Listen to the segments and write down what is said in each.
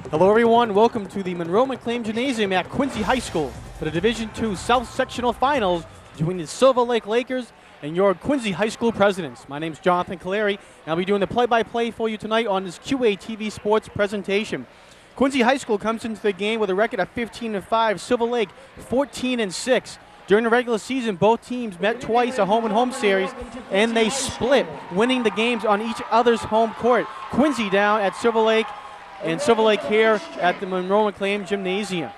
Hello everyone, welcome to the Monroe McLean Gymnasium at Quincy High School for the Division II South Sectional Finals between the Silver Lake Lakers and your Quincy High School presidents. My name is Jonathan Caleri, and I'll be doing the play-by-play for you tonight on this QATV Sports presentation. Quincy High School comes into the game with a record of 15-5, Silver Lake 14-6. During the regular season, both teams met twice, a home-and-home series, and they split, winning the games on each other's home court. Quincy down at Silver Lake, and Silver Lake here at the Monroe McLean Gymnasium.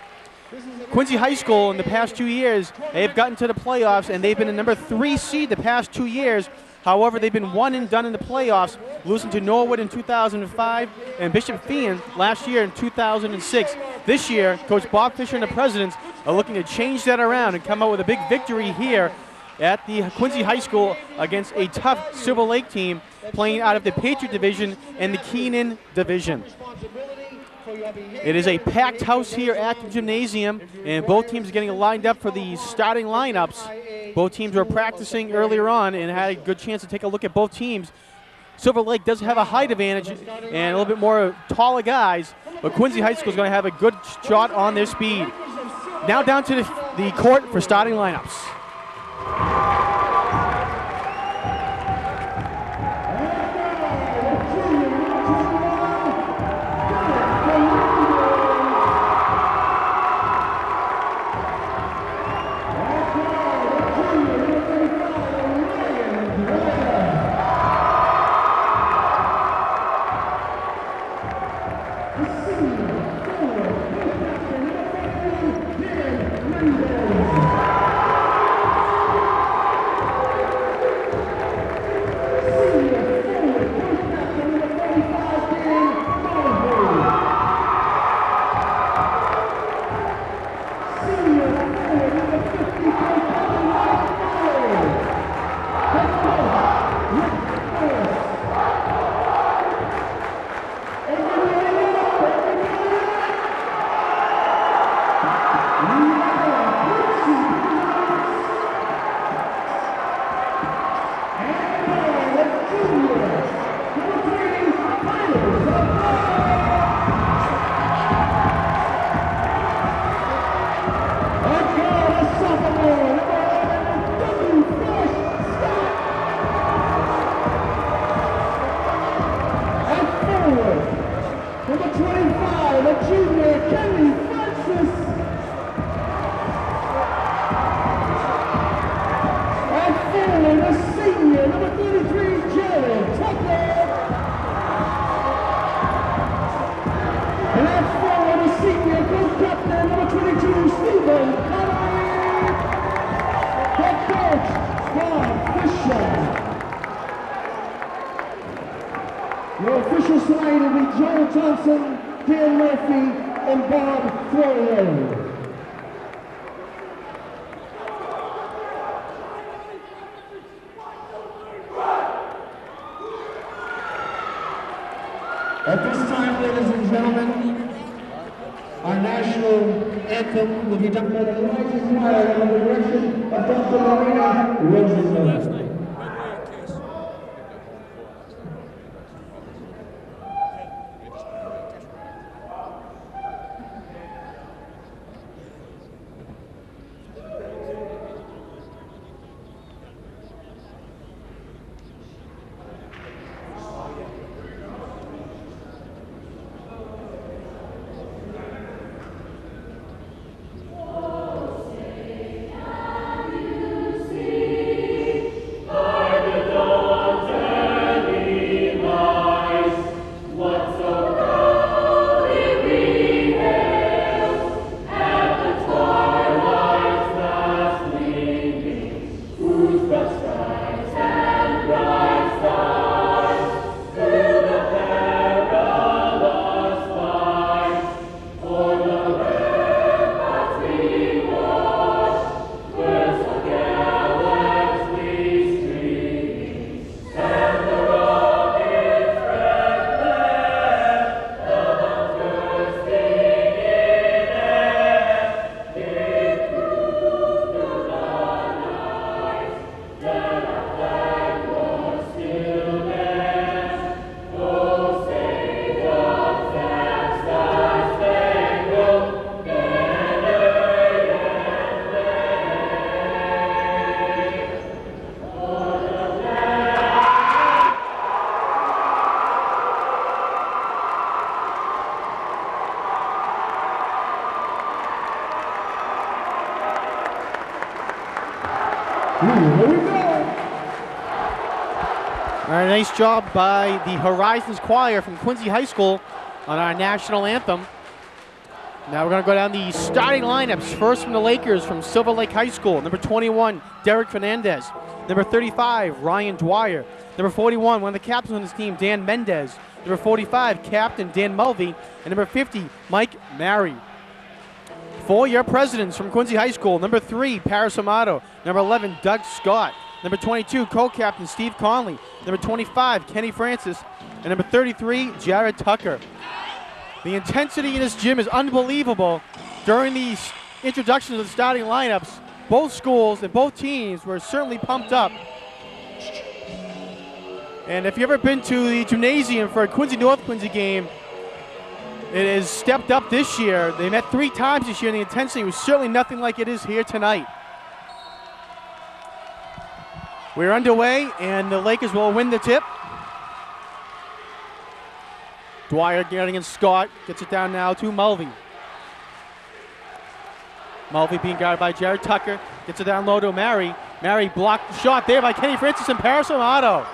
Quincy High School in the past 2 years, they've gotten to the playoffs, and they've been the number 3 seed the past 2 years. However, they've been one and done in the playoffs, losing to Norwood in 2005 and Bishop Feion last year in 2006. This year, Coach Bob Fisher and the Presidents are looking to change that around and come out with a big victory here at the Quincy High School against a tough Silver Lake team playing out of the Patriot Division and the Keenan Division. It is a packed house here at the gymnasium, and both teams are getting lined up for the starting lineups. Both teams were practicing earlier on and had a good chance to take a look at both teams. Silver Lake does have a height advantage and a little bit more taller guys, but Quincy High School is going to have a good shot on their speed. Now down to the court for starting lineups. Your officials tonight will be Joel Thompson, Dan Murphy, and Bob Florio. At this time, ladies and gentlemen, our national anthem will be done by the Elijah Choir under the direction of Dr. Marina Rosenberg. Here we go. All right, nice job by the Horizons Choir from Quincy High School on our national anthem. Now we're going to go down the starting lineups. First from the Lakers from Silver Lake High School. Number 21, Derek Fernandez. Number 35, Ryan Dwyer. Number 41, one of the captains on this team, Dan Mendez. Number 45, Captain Dan Mulvey. And number 50, Mike Mary. Four-year presidents from Quincy High School. Number 3, Paris Amato. Number 11, Doug Scott. Number 22, co-captain Steve Conley. Number 25, Kenny Francis. And number 33, Jared Tucker. The intensity in this gym is unbelievable. During these introductions of the starting lineups, both schools and both teams were certainly pumped up. And if you've ever been to the gymnasium for a Quincy North Quincy game, it has stepped up this year. They met 3 times this year, and the intensity was certainly nothing like it is here tonight. We're underway, and the Lakers will win the tip. Dwyer getting in Scott, gets it down now to Mulvey. Mulvey being guarded by Jared Tucker, gets it down low to Mary. Mary blocked the shot there by Kenny Francis and Paris Amato.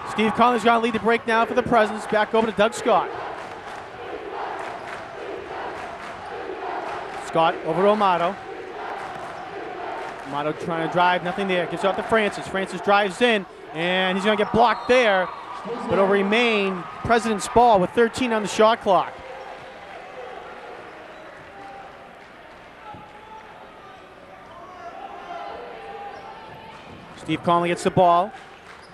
Steve Conley's going to lead the break now for the Presidents. Back over to Doug Scott. Scott over to Amato. Amato trying to drive, nothing there. Gives out to Francis. Francis drives in, and he's going to get blocked there. But it'll remain President's ball with 13 on the shot clock. Steve Conley gets the ball,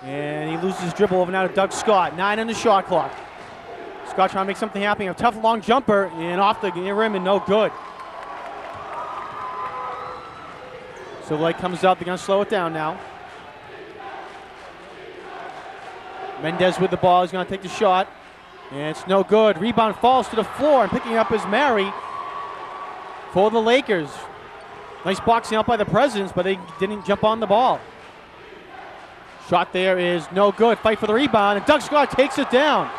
and he loses his dribble over now to Doug Scott. 9 on the shot clock. Scott trying to make something happen. A tough long jumper, and off the rim and no good. So light comes up. They're going to slow it down now. Mendez with the ball. He's going to take the shot. And it's no good. Rebound falls to the floor, and picking up is Mary for the Lakers. Nice boxing out by the Presidents, but they didn't jump on the ball. Shot there is no good. Fight for the rebound, and Doug Scott takes it down.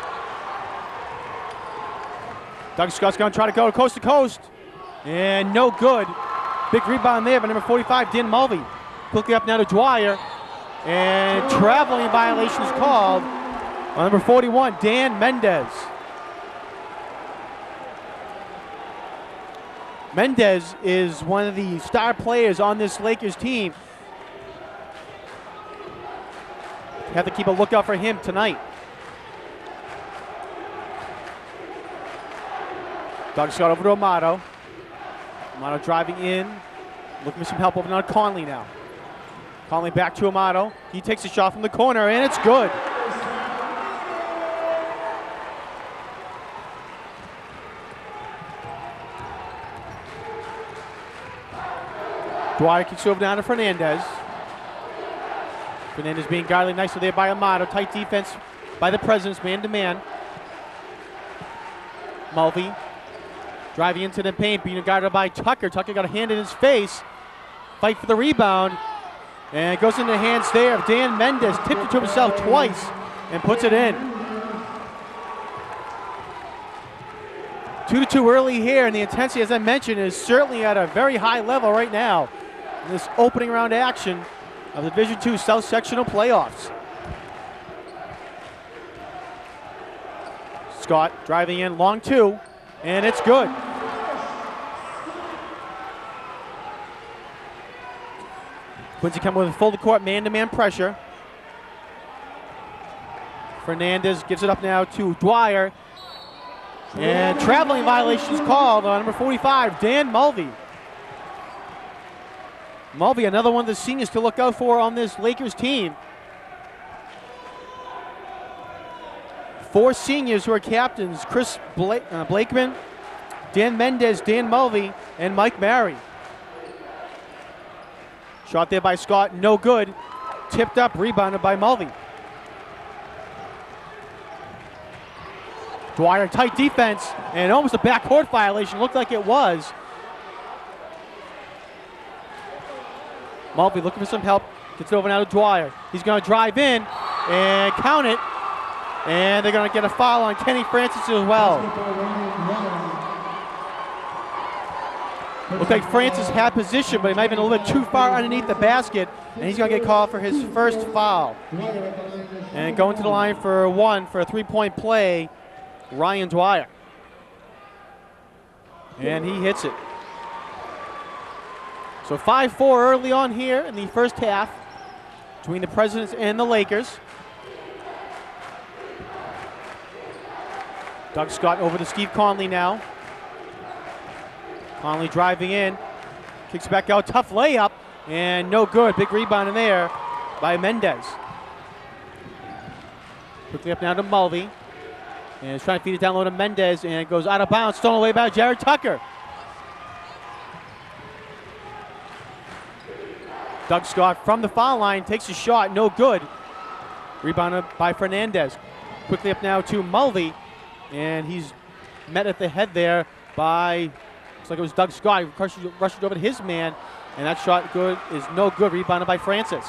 Doug Scott's going to try to go coast to coast, and no good. Big rebound there by number 45, Dan Mulvey. Quickly up now to Dwyer. And traveling violation is called on number 41, Dan Mendez. Mendez is one of the star players on this Lakers team. Have to keep a lookout for him tonight. Doug Scott over to Amato. Amato driving in, looking for some help over now to Conley now. Conley back to Amato. He takes a shot from the corner, and it's good. Dwyer kicks over down to Fernandez. Fernandez being guarded nicely there by Amato. Tight defense by the Presidents, man-to-man. Mulvey driving into the paint, being guarded by Tucker. Tucker got a hand in his face. Fight for the rebound. And it goes into the hands there of Dan Mendez. Tipped it to himself twice and puts it in. 2-2 early here, and the intensity, as I mentioned, is certainly at a very high level right now in this opening round action of the Division II South Sectional Playoffs. Scott driving in, long 2, and it's good. Quincy coming with full court man-to-man pressure. Fernandez gives it up now to Dwyer. And traveling violations called on number 45, Dan Mulvey. Mulvey, another one of the seniors to look out for on this Lakers team. 4 seniors who are captains: Chris Blakeman, Dan Mendez, Dan Mulvey, and Mike Mary. Shot there by Scott, no good. Tipped up, rebounded by Mulvey. Dwyer, tight defense, and almost a backcourt violation. Looked like it was. Mulvey looking for some help. Gets it over now to Dwyer. He's going to drive in and count it. And they're going to get a foul on Kenny Francis as well. Looked like Francis had position, but he might have been a little bit too far underneath the basket, and he's going to get called for his first foul. And going to the line for one for a three-point play, Ryan Dwyer. And he hits it. So 5-4 early on here in the first half between the Presidents and the Lakers. Doug Scott over to Steve Conley now. Conley driving in, kicks back out, tough layup, and no good. Big rebound in there by Mendez. Quickly up now to Mulvey, and he's trying to feed it down low to Mendez, and it goes out of bounds, stolen away by Jared Tucker. Doug Scott from the foul line takes a shot, no good. Rebounded by Fernandez. Quickly up now to Mulvey, and he's met at the head there by, looks like it was Doug Scott. He rushes over to his man, and that shot good is no good. Rebounded by Francis.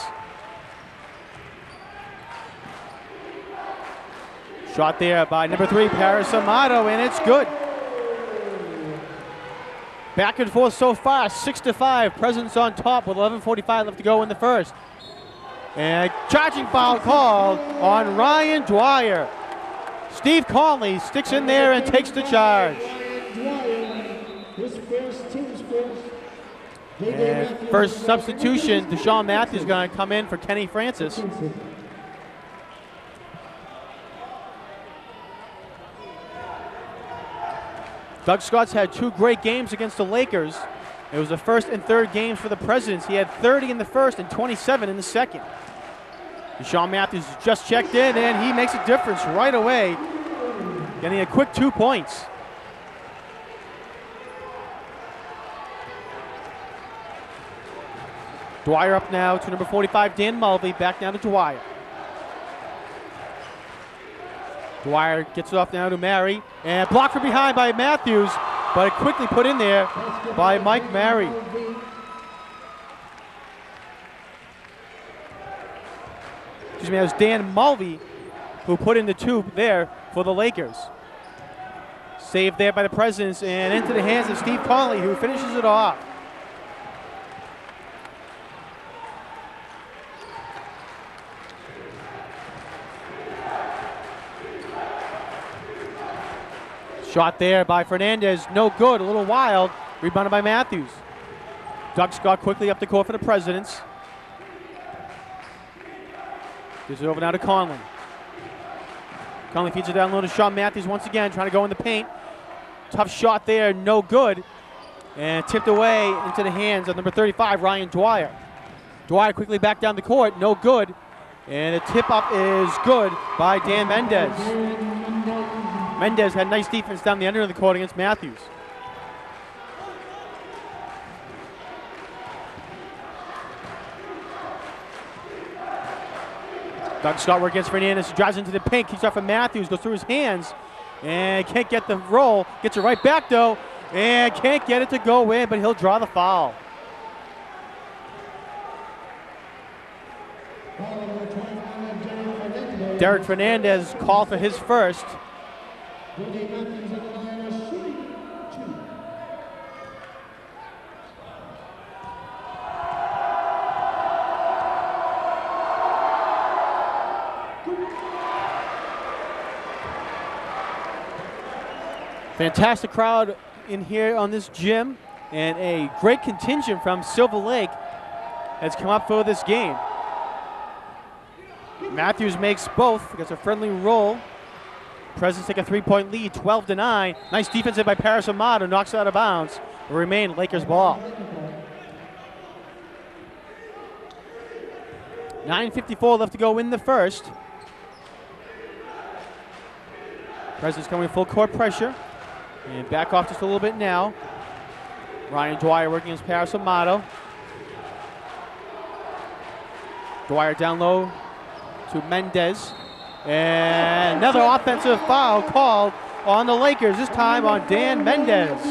Shot there by number 3, Paris Amato, and it's good. Back and forth so far, 6-5. Presidents on top with 11:45 left to go in the first. And charging foul called on Ryan Dwyer. Steve Conley sticks in there and takes the charge. And first substitution, Deshaun Matthews is going to come in for Kenny Francis. Doug Scott's had 2 great games against the Lakers. It was the first and third games for the Presidents. He had 30 in the first and 27 in the second. Deshaun Matthews just checked in, and he makes a difference right away, getting a quick 2 points. Dwyer up now to number 45, Dan Mulvey, back down to Dwyer. Dwyer gets it off now to Mary, and blocked from behind by Matthews, but quickly put in there by Mike Mary. Excuse me, that was Dan Mulvey who put in the 2 there for the Lakers. Saved there by the Presidents, and into the hands of Steve Conley, who finishes it off. Shot there by Fernandez, no good, a little wild. Rebounded by Matthews. Doug Scott quickly up the court for the Presidents. Gives it over now to Conley. Conley feeds it down low to Sean Matthews once again, trying to go in the paint. Tough shot there, no good. And tipped away into the hands of number 35, Ryan Dwyer. Dwyer quickly back down the court, no good. And the tip up is good by Dan Mendez. Mendez had nice defense down the end of the court against Matthews. Doug Scott works against Fernandez. He drives into the paint, keeps off of Matthews, goes through his hands, and can't get the roll. Gets it right back though, and can't get it to go in, but he'll draw the foul. Derek Fernandez called for his first. Fantastic crowd in here on this gym, and a great contingent from Silver Lake has come up for this game. Matthews makes both, gets a friendly roll. Presidents take a 3-point lead, 12-9. Nice defense by Paris Amato, knocks it out of bounds. Will remain Lakers ball. 9:54 left to go in the first. Presidents coming full court pressure. And back off just a little bit now. Ryan Dwyer working against Paris Amato. Dwyer down low to Mendez. And another offensive foul called on the Lakers, this time on Dan Mendez.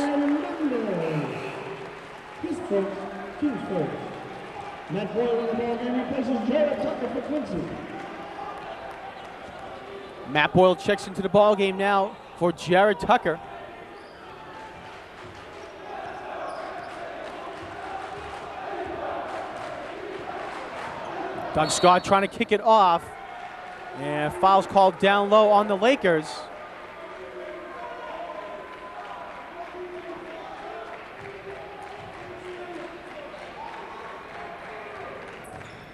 Matt Boyle on the ball game replaces Jared Tucker for Quincy. Matt Boyle checks into the ball game now for Jared Tucker. Doug Scott trying to kick it off. And foul's called down low on the Lakers.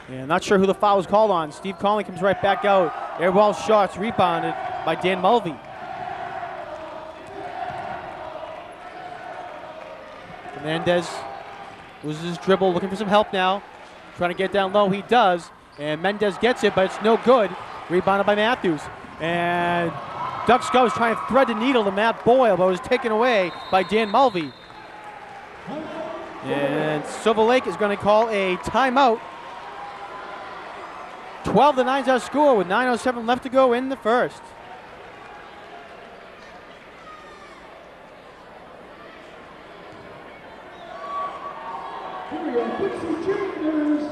And not sure who the foul was called on. Steve Conley comes right back out. Air ball shots rebounded by Dan Mulvey. Fernandez loses his dribble, looking for some help now. Trying to get down low, he does. And Mendez gets it, but it's no good. Rebounded by Matthews. And Doug Scott was trying to thread the needle to Matt Boyle, but was taken away by Dan Mulvey. And Silver Lake is going to call a timeout. 12-9 is our score with 9:07 left to go in the first. Here are Quincy Juniors.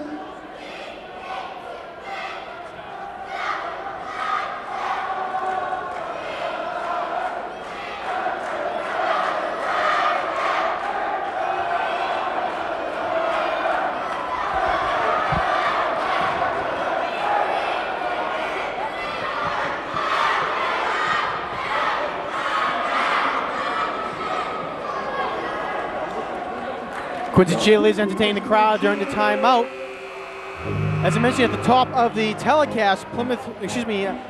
Quincy cheerleaders entertaining the crowd during the timeout. As I mentioned at the top of the telecast,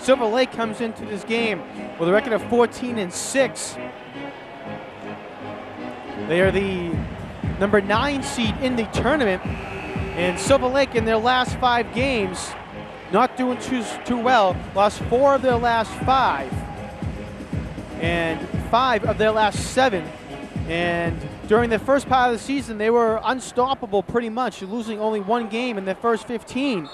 Silver Lake comes into this game with a record of 14-6. They are the number 9 seed in the tournament, and Silver Lake in their last 5 games, not doing too well, lost 4 of their last 5, and 5 of their last 7, and during the first part of the season, they were unstoppable pretty much, losing only 1 game in their first 15.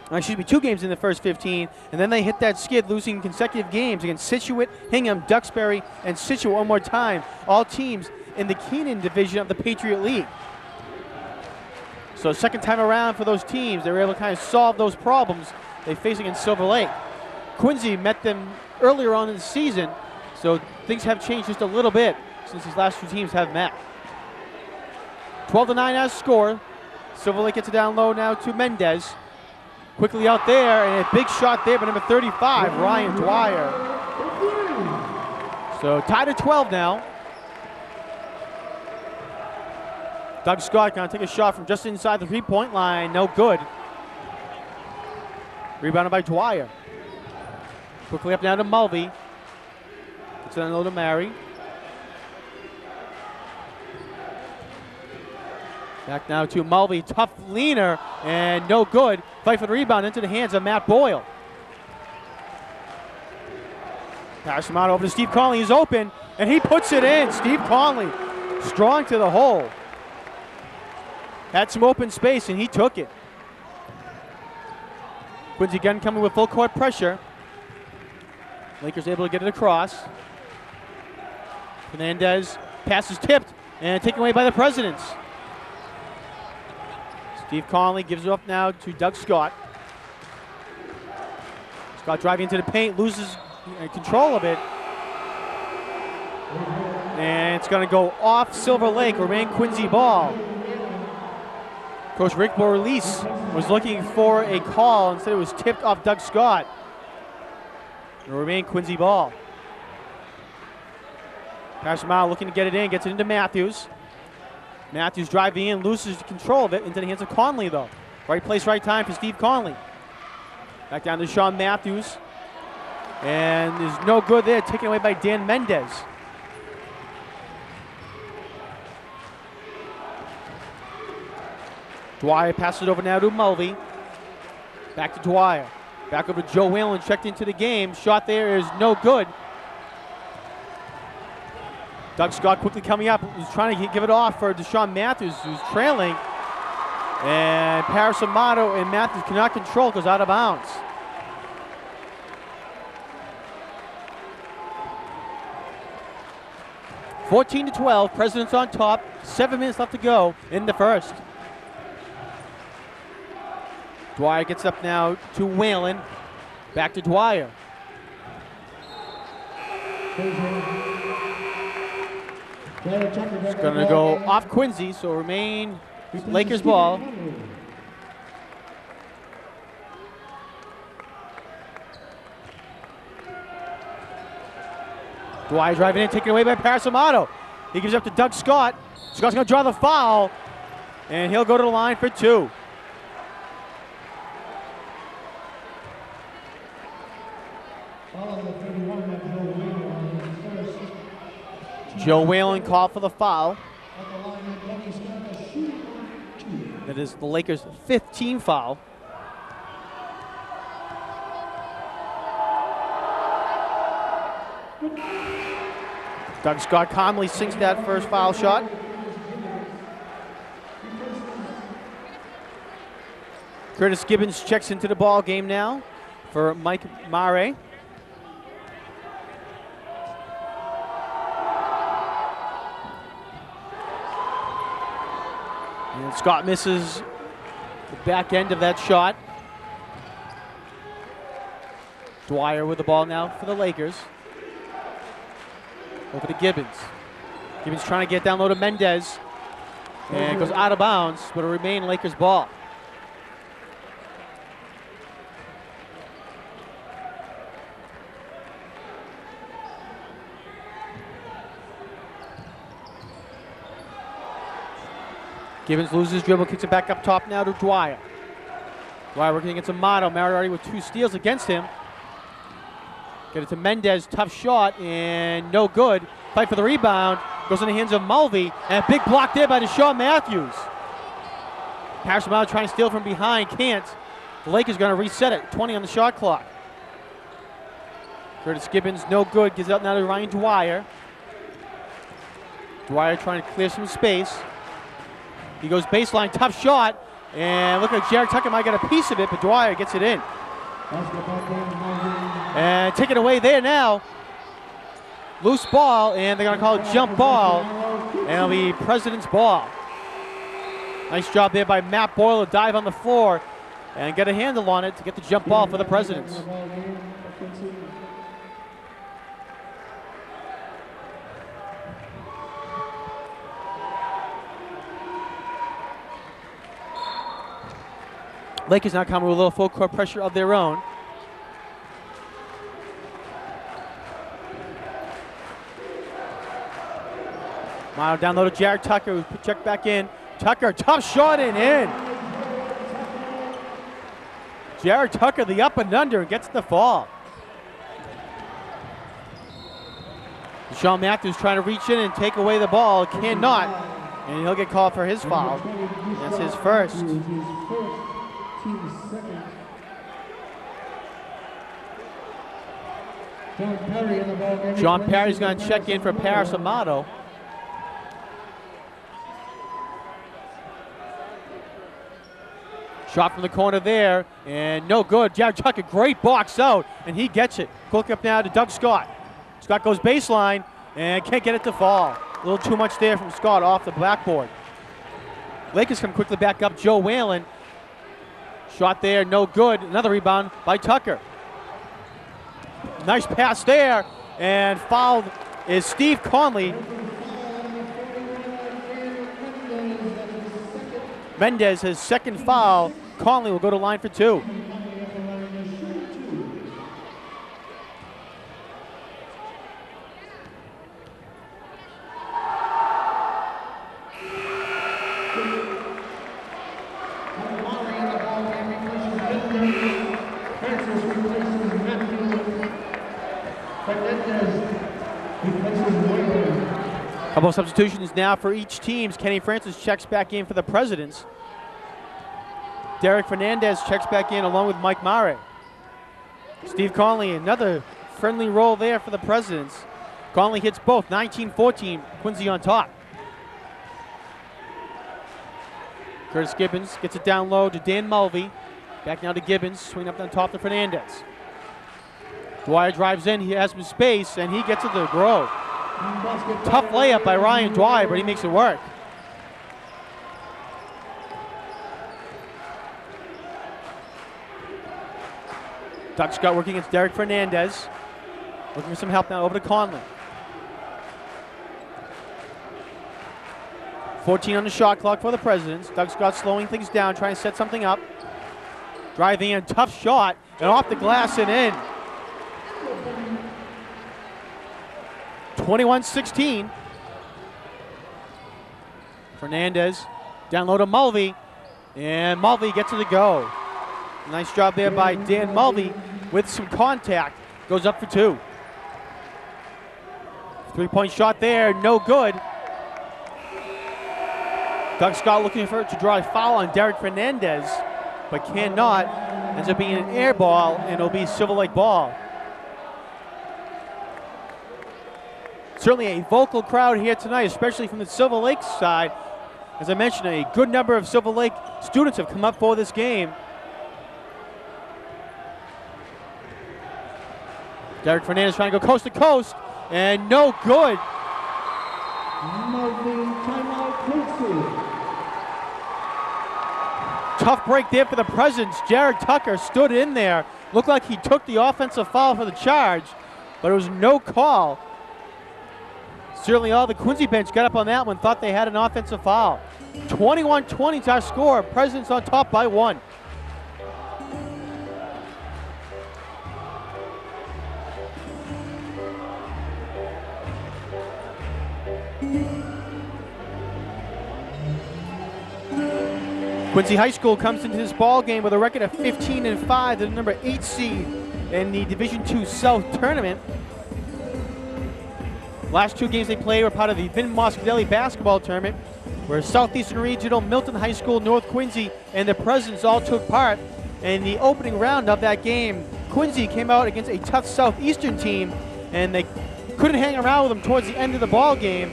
2 games in the first 15, and then they hit that skid, losing consecutive games against Scituate, Hingham, Duxbury, and Scituate one more time, all teams in the Keenan division of the Patriot League. So second time around for those teams, they were able to kind of solve those problems they face against Silver Lake. Quincy met them earlier on in the season, so things have changed just a little bit since these last 2 teams have met. 12-9 as score. Silver Lake gets it down low now to Mendez. Quickly out there, and a big shot there by number 35, Ryan Dwyer. So tied at 12 now. Doug Scott gonna take a shot from just inside the 3-point line, no good. Rebounded by Dwyer. Quickly up now to Mulvey. Gets it down low to Mary. Back now to Mulvey, tough leaner, and no good. Fight for the rebound into the hands of Matt Boyle. Pass him out over to Steve Conley, he's open, and he puts it in. Steve Conley, strong to the hole. Had some open space, and he took it. Quincy again coming with full court pressure. Lakers able to get it across. Fernandez, pass is tipped, and taken away by the Presidents. Steve Conley gives it up now to Doug Scott. Scott driving into the paint, loses control of it. And it's going to go off Silver Lake, remain Quincy ball. Coach Rick Borrellis was looking for a call. Instead it was tipped off Doug Scott. It'll remain Quincy ball. Pass him out, looking to get it in, gets it into Matthews. Matthews driving in, loses control of it into the hands of Conley, though. Right place, right time for Steve Conley. Back down to Sean Matthews. And there's no good there, taken away by Dan Mendez. Dwyer passes it over now to Mulvey. Back to Dwyer. Back over to Joe Whalen, checked into the game. Shot there is no good. Doug Scott quickly coming up, was trying to give it off for Deshaun Matthews, who's trailing. And Paris Amato and Matthews cannot control, goes out of bounds. (14-12), Presidents on top, 7 minutes left to go in the first. Dwyer gets up now to Whalen, back to Dwyer. It's going to go off Quincy, so remain Lakers ball. Dwyer driving in, taken away by Paris Amato. He gives up to Doug Scott. Scott's going to draw the foul, and he'll go to the line for 2. Joe Whalen called for the foul. That is the Lakers' 15th foul. Doug Scott calmly sinks that first foul shot. Curtis Gibbons checks into the ball game now for Mike Mare. And Scott misses the back end of that shot. Dwyer with the ball now for the Lakers. Over to Gibbons. Gibbons trying to get down low to Mendez. And it goes out of bounds, but it'll remain Lakers ball. Gibbons loses his dribble, kicks it back up top now to Dwyer. Dwyer working against Amato. Mariardi with 2 steals against him. Get it to Mendez, tough shot, and no good. Fight for the rebound, goes in the hands of Mulvey, and a big block there by Deshaun Matthews. Paris Amato trying to steal from behind, can't. The Lakers going to reset it, 20 on the shot clock. Curtis Gibbons, no good, gives it out now to Ryan Dwyer. Dwyer trying to clear some space. He goes baseline, tough shot, and look like Jared Tucker might get a piece of it, but Dwyer gets it in. And take it away there now. Loose ball, and they're going to call it jump ball, and it'll be President's ball. Nice job there by Matt Boyle to dive on the floor and get a handle on it to get the jump ball for the Presidents. Lakers now coming with a little full court pressure of their own. Mile down low to Jared Tucker, who checked back in. Tucker, tough shot and in. Jared Tucker, the up and under, gets the fall. Deshaun Matthews trying to reach in and take away the ball, cannot, and he'll get called for his foul. That's his first. John Perry's going to check in for Paris Amato. Shot from the corner there, and no good. Jared Tucker, great box out, and he gets it. Look up now to Doug Scott. Scott goes baseline, and can't get it to fall. A little too much there from Scott off the backboard. Lakers come quickly back up. Joe Whalen. Shot there, no good. Another rebound by Tucker. Nice pass there, and fouled is Steve Conley. Mendez, his second foul. Conley will go to line for 2. Couple of substitutions now for each team. Kenny Francis checks back in for the Presidents. Derek Fernandez checks back in along with Mike Mare. Steve Conley, another friendly roll there for the Presidents. Conley hits both, 19-14, Quincy on top. Curtis Gibbons gets it down low to Dan Mulvey. Back now to Gibbons, swing up on top to Fernandez. Dwyer drives in, he has some space, and he gets it to Grow. Tough layup by Ryan Dwyer, but he makes it work. Doug Scott working against Derek Fernandez. Looking for some help now, over to Conley. 14 on the shot clock for the Presidents. Doug Scott slowing things down, trying to set something up. Driving in, tough shot, and off the glass and in. 21-16. Fernandez down low to Mulvey, and Mulvey gets it to go. Nice job there by Dan Mulvey with some contact. Goes up for two. Three-point shot there, no good. Doug Scott looking for it to draw a foul on Derek Fernandez, but cannot. Ends up being an air ball, and it'll be Silver Lake ball. Certainly a vocal crowd here tonight, especially from the Silver Lake side. As I mentioned, a good number of Silver Lake students have come up for this game. Derek Fernandez trying to go coast to coast, and no good. Tough break there for the Presidents. Jared Tucker stood in there. Looked like he took the offensive foul for the charge, but it was no call. Certainly all the Quincy bench got up on that one, thought they had an offensive foul. 21-20 is our score. Presidents on top by 1. Quincy High School comes into this ball game with a record of 15-5. They're the number 8 seed in the Division II South tournament. Last 2 games they played were part of the Vin Moscadelli basketball tournament, where Southeastern Regional, Milton High School, North Quincy, and the Presidents all took part. In the opening round of that game, Quincy came out against a tough Southeastern team, and they couldn't hang around with them towards the end of the ball game,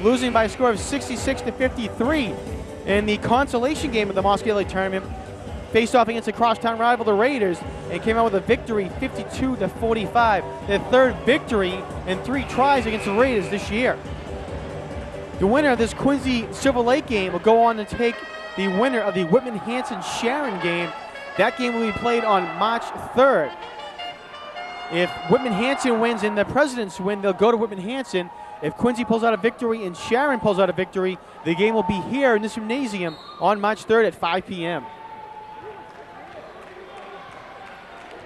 losing by a score of 66-53. In the consolation game of the Moscadelli tournament, faced off against a crosstown rival, the Raiders, and came out with a victory 52-45. Their third victory in 3 tries against the Raiders this year. The winner of this Quincy Silver Lake game will go on to take the winner of the Whitman-Hanson-Sharon game. That game will be played on March 3rd. If Whitman-Hanson wins and the Presidents win, they'll go to Whitman-Hanson. If Quincy pulls out a victory and Sharon pulls out a victory, the game will be here in this gymnasium on March 3rd at 5 p.m.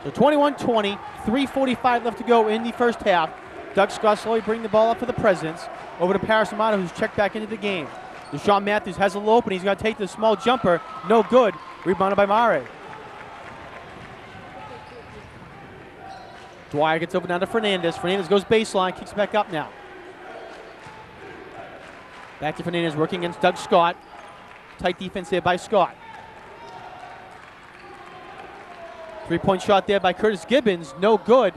So 21-20, 3:45 left to go in the first half. Doug Scott slowly bringing the ball up for the Presidents. Over to Paris Amato, who's checked back into the game. Deshaun Matthews has a little open. He's got to take the small jumper. No good. Rebounded by Mare. Dwyer gets over down to Fernandez. Fernandez goes baseline, kicks back up now. Back to Fernandez, working against Doug Scott. Tight defense there by Scott. Three-point shot there by Curtis Gibbons, no good.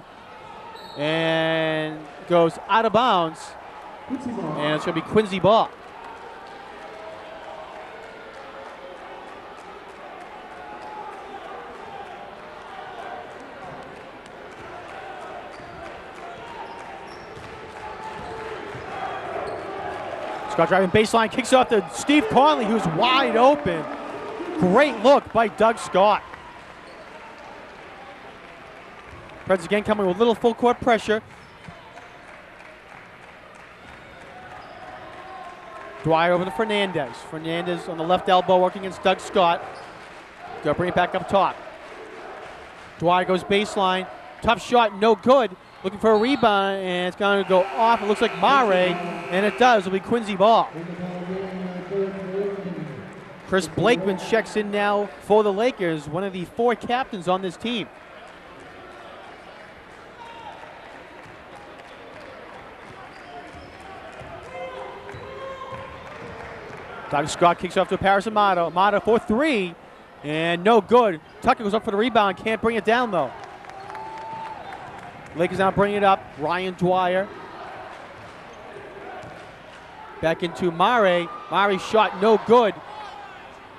And goes out of bounds. And it's going to be Quincy ball. Scott driving baseline, kicks off to Steve Conley, who's wide open. Great look by Doug Scott. Preds again coming with a little full court pressure. Dwyer over to Fernandez. Fernandez on the left elbow working against Doug Scott. Gonna bring it back up top. Dwyer goes baseline. Tough shot, no good. Looking for a rebound, and it's going to go off. It looks like Mare, and it does. It'll be Quincy ball. Chris Blakeman checks in now for the Lakers, one of the 4 captains on this team. Doug Scott kicks off to Paris Amato. Amato for 3, and no good. Tucker goes up for the rebound, can't bring it down though. Lakers now bringing it up. Ryan Dwyer. Back into Mare. Mare's shot no good.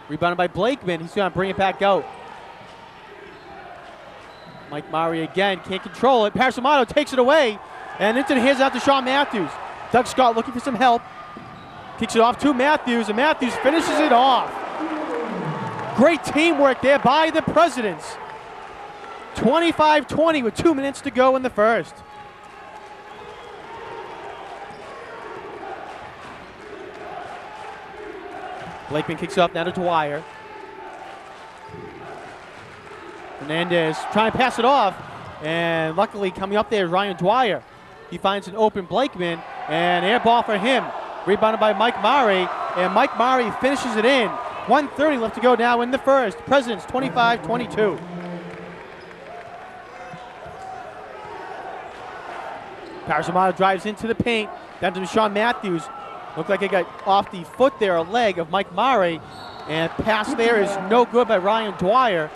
Rebounded by Blakeman. He's going to bring it back out. Mike Mare again. Can't control it. Paris Amato takes it away. And into the hands out to Sean Matthews. Doug Scott looking for some help. Kicks it off to Matthews. And Matthews finishes it off. Great teamwork there by the Presidents. 25-20 with 2 minutes to go in the first. Blakeman kicks up now to Dwyer. Fernandez trying to pass it off, and luckily coming up there is Ryan Dwyer. He finds an open Blakeman, and air ball for him. Rebounded by Mike Murray, and Mike Murray finishes it in. 1:30 left to go now in the first. Presidents 25-22. Paris Amato drives into the paint, down to Deshaun Matthews. Looked like it got off the foot there, a leg of Mike Murray. And pass there is no good by Ryan Dwyer.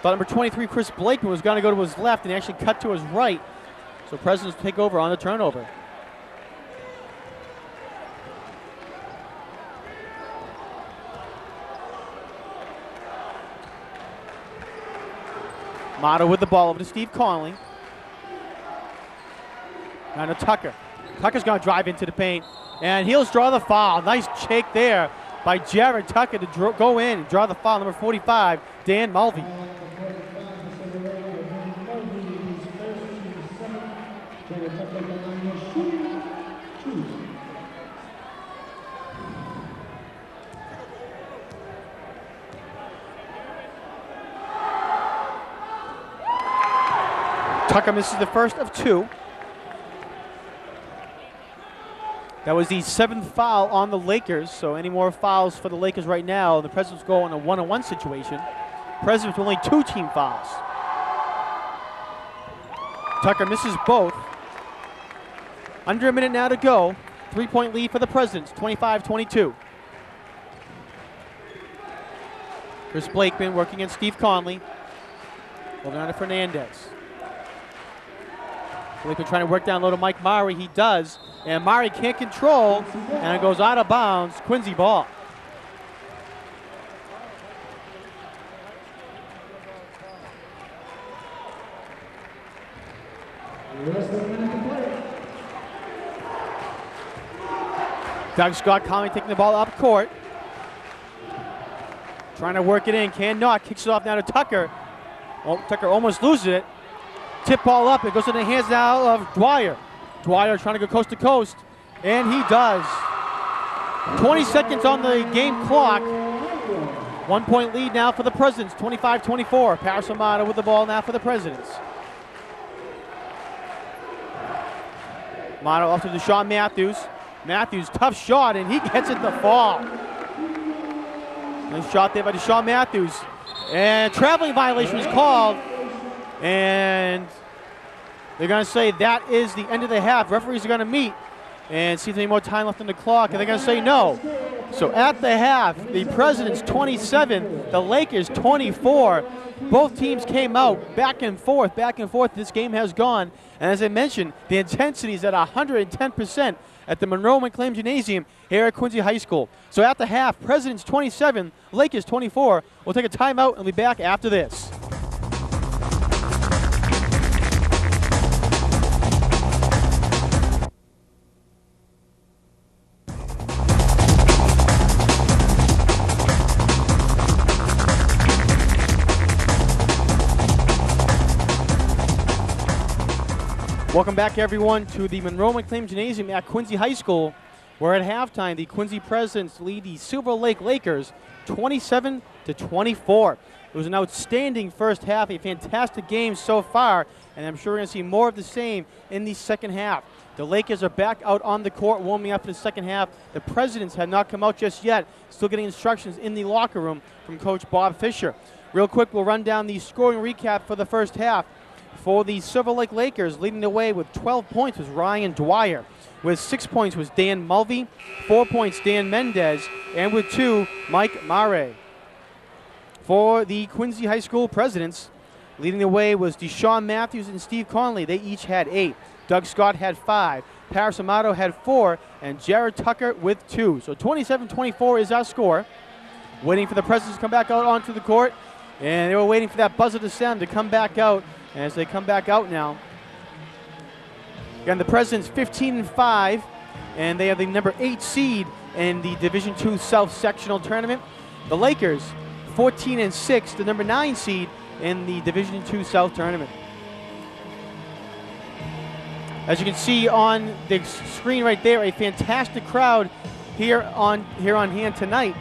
Thought number 23, Chris Blakeman, was going to go to his left and actually cut to his right. So Presidents take over on the turnover. Amato with the ball over to Steve Conley. Now to Tucker. Tucker's going to drive into the paint, and he'll draw the foul. Nice shake there by Jared Tucker to go in and draw the foul. Number 45, Dan Mulvey. Tucker misses the first of two. That was the 7th foul on the Lakers, so any more fouls for the Lakers right now, the Presidents go in a 1-on-1 situation. Presidents with only 2 team fouls. Tucker misses both. Under a minute now to go. 3-point lead for the Presidents, 25-22. Chris Blakeman working in Steve Conley. Holding on to Fernandez. Blakeman trying to work down low to Mike Murray. He does. And Murray can't control, and it goes out of bounds. Quincy ball. Doug Scott calmly taking the ball up court. Trying to work it in, cannot. Kicks it off now to Tucker. Oh, Tucker almost loses it. Tip ball up, it goes in the hands now of Dwyer. Dwyer trying to go coast to coast, and he does. 20 seconds on the game clock. 1-point lead now for the Presidents, 25-24. Paris Amato with the ball now for the Presidents. Amato off to Deshaun Matthews. Matthews, tough shot, and he gets it to fall. Nice shot there by Deshaun Matthews. And traveling violation is called. And they're going to say that is the end of the half. Referees are going to meet and see if there's any more time left on the clock, and they're going to say no. So at the half, the Presidents 27, the Lakers 24. Both teams came out back and forth. This game has gone. And as I mentioned, the intensity is at 110% at the Monroe McClain Gymnasium here at Quincy High School. So at the half, Presidents 27, Lakers 24. We'll take a timeout and we'll be back after this. Welcome back, everyone, to the Monroe McClain Gymnasium at Quincy High School, where at halftime the Quincy Presidents lead the Silver Lake Lakers 27-24. It was an outstanding first half, a fantastic game so far, and I'm sure we're going to see more of the same in the second half. The Lakers are back out on the court warming up for the second half. The Presidents have not come out just yet, still getting instructions in the locker room from Coach Bob Fisher. Real quick, we'll run down the scoring recap for the first half. For the Silver Lake Lakers, leading the way with 12 points was Ryan Dwyer. With 6 points was Dan Mulvey, 4 points Dan Mendez, and with 2, Mike Murray. For the Quincy High School Presidents, leading the way was Deshaun Matthews and Steve Conley. They each had 8. Doug Scott had 5. Paris Amato had 4, and Jared Tucker with 2. So 27-24 is our score. Waiting for the Presidents to come back out onto the court, and they were waiting for that buzzer to sound to come back out. As they come back out now. Again, the Presidents 15-5, and they have the number 8 seed in the Division II South Sectional Tournament. The Lakers 14-6, the number 9 seed in the Division II South Tournament. As you can see on the screen right there, a fantastic crowd here on hand tonight,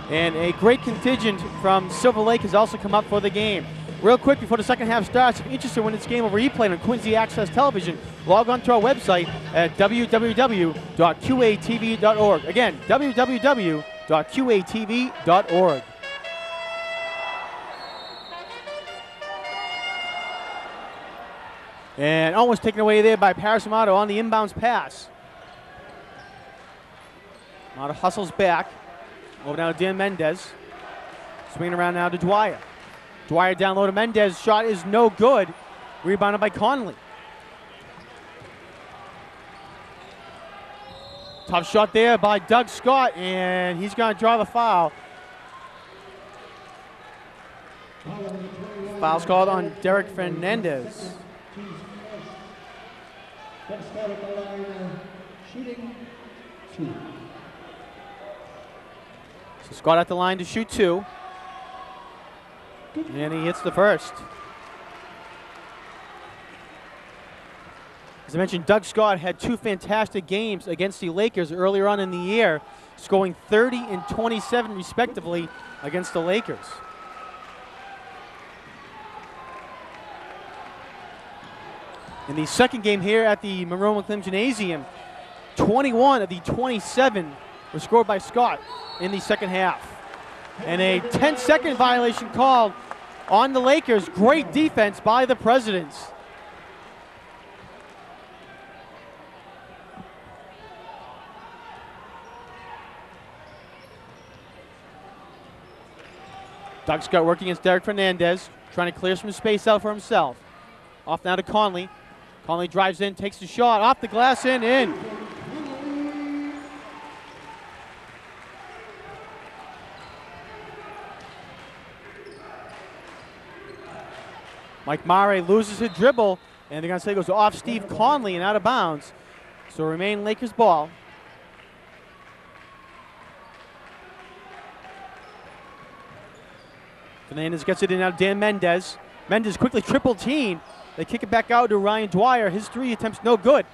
and a great contingent from Silver Lake has also come up for the game. Real quick before the second half starts, if you're interested in this game over replay on Quincy Access Television, log on to our website at www.qatv.org. Again, www.qatv.org. And almost taken away there by Paris Amato on the inbounds pass. Amato hustles back. Over now to Dan Mendez. Swinging around now to Dwyer. Dwyer down low to Mendez. Shot is no good. Rebounded by Conley. Tough shot there by Doug Scott, and he's going to draw the foul. Foul's called on Derek Fernandez. So Scott at the line to shoot 2. And he hits the first. As I mentioned, Doug Scott had 2 fantastic games against the Lakers earlier on in the year, scoring 30 and 27 respectively against the Lakers. In the second game here at the Monroe McClain Gymnasium, 21 of the 27 were scored by Scott in the second half. And a 10-second violation called on the Lakers. Great defense by the Presidents. Doug Scott working against Derek Fernandez, trying to clear some space out for himself. Off now to Conley. Conley drives in, takes the shot, off the glass and in. Mike Mare loses his dribble, and they're going to say it goes off Steve Conley and out of bounds. So remain Lakers ball. Fernandez gets it in now, Dan Mendez. Mendez quickly triple team. They kick it back out to Ryan Dwyer. His 3 attempts no good.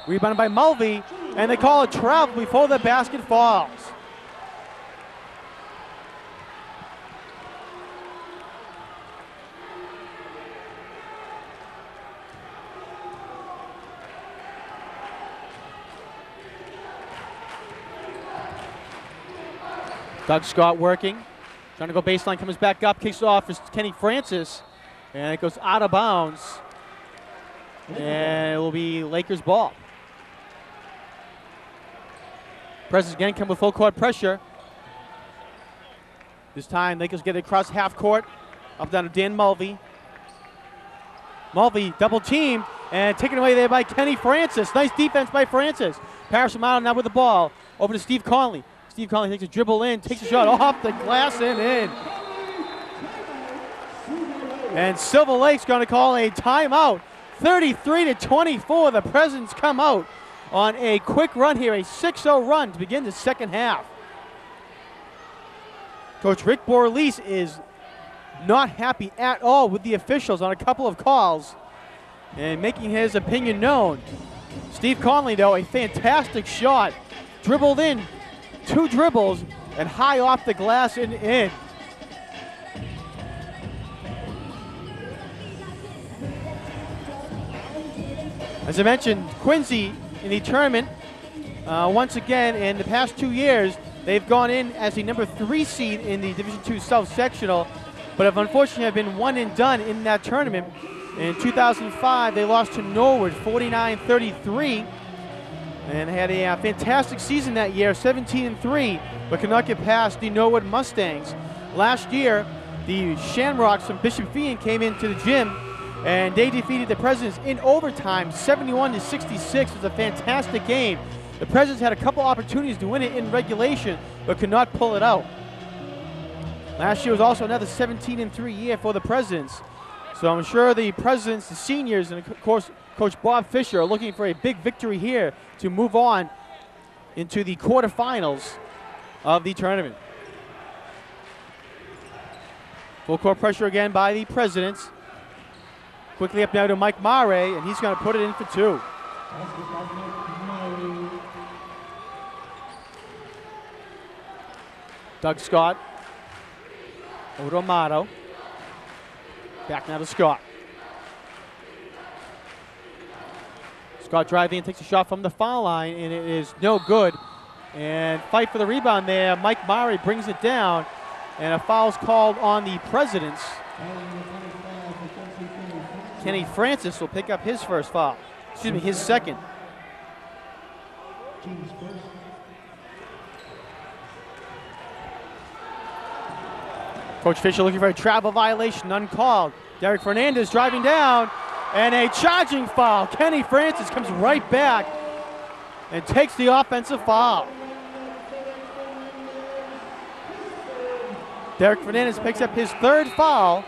Rebounded by Mulvey, and they call a travel before the basket falls. Doug Scott working, trying to go baseline, comes back up, kicks off for Kenny Francis, and it goes out of bounds. And it will be Lakers ball. Presidents again come with full court pressure. This time Lakers get it across half court, up down to Dan Mulvey. Mulvey double teamed and taken away there by Kenny Francis. Nice defense by Francis. Paris Amato now with the ball, over to Steve Conley. Steve Conley takes a dribble in, takes a shot off the glass and in. And Silver Lake's going to call a timeout. 33-24, the Presidents come out on a quick run here, a 6-0 run to begin the second half. Coach Rick Borlese is not happy at all with the officials on a couple of calls and making his opinion known. Steve Conley, though, a fantastic shot. Dribbled in, 2 dribbles, and high off the glass and in. As I mentioned, Quincy in the tournament, once again, in the past 2 years, they've gone in as the number 3 seed in the Division II South Sectional, but have unfortunately been one and done in that tournament. In 2005, they lost to Norwood 49-33, and had a fantastic season that year, 17-3, but could not get past the Norwood Mustangs. Last year, the Shamrocks from Bishop Feion came into the gym, and they defeated the Presidents in overtime, 71-66. It was a fantastic game. The Presidents had a couple opportunities to win it in regulation, but could not pull it out. Last year was also another 17-3 year for the Presidents. So I'm sure the Presidents, the seniors, and of course Coach Bob Fisher are looking for a big victory here to move on into the quarterfinals of the tournament. Full court pressure again by the Presidents. Quickly up now to Mike Mare, and he's going to put it in for 2. Doug Scott over to Amato. Back now to Scott. Scott driving and takes a shot from the foul line, and it is no good. And fight for the rebound there. Mike Murray brings it down, and a foul's called on the Presidents. Kenny Francis will pick up his first foul. Excuse me, his second. Coach Fisher looking for a travel violation, uncalled. Derek Fernandez driving down, and a charging foul. Kenny Francis comes right back and takes the offensive foul. Derek Fernandez picks up his third foul.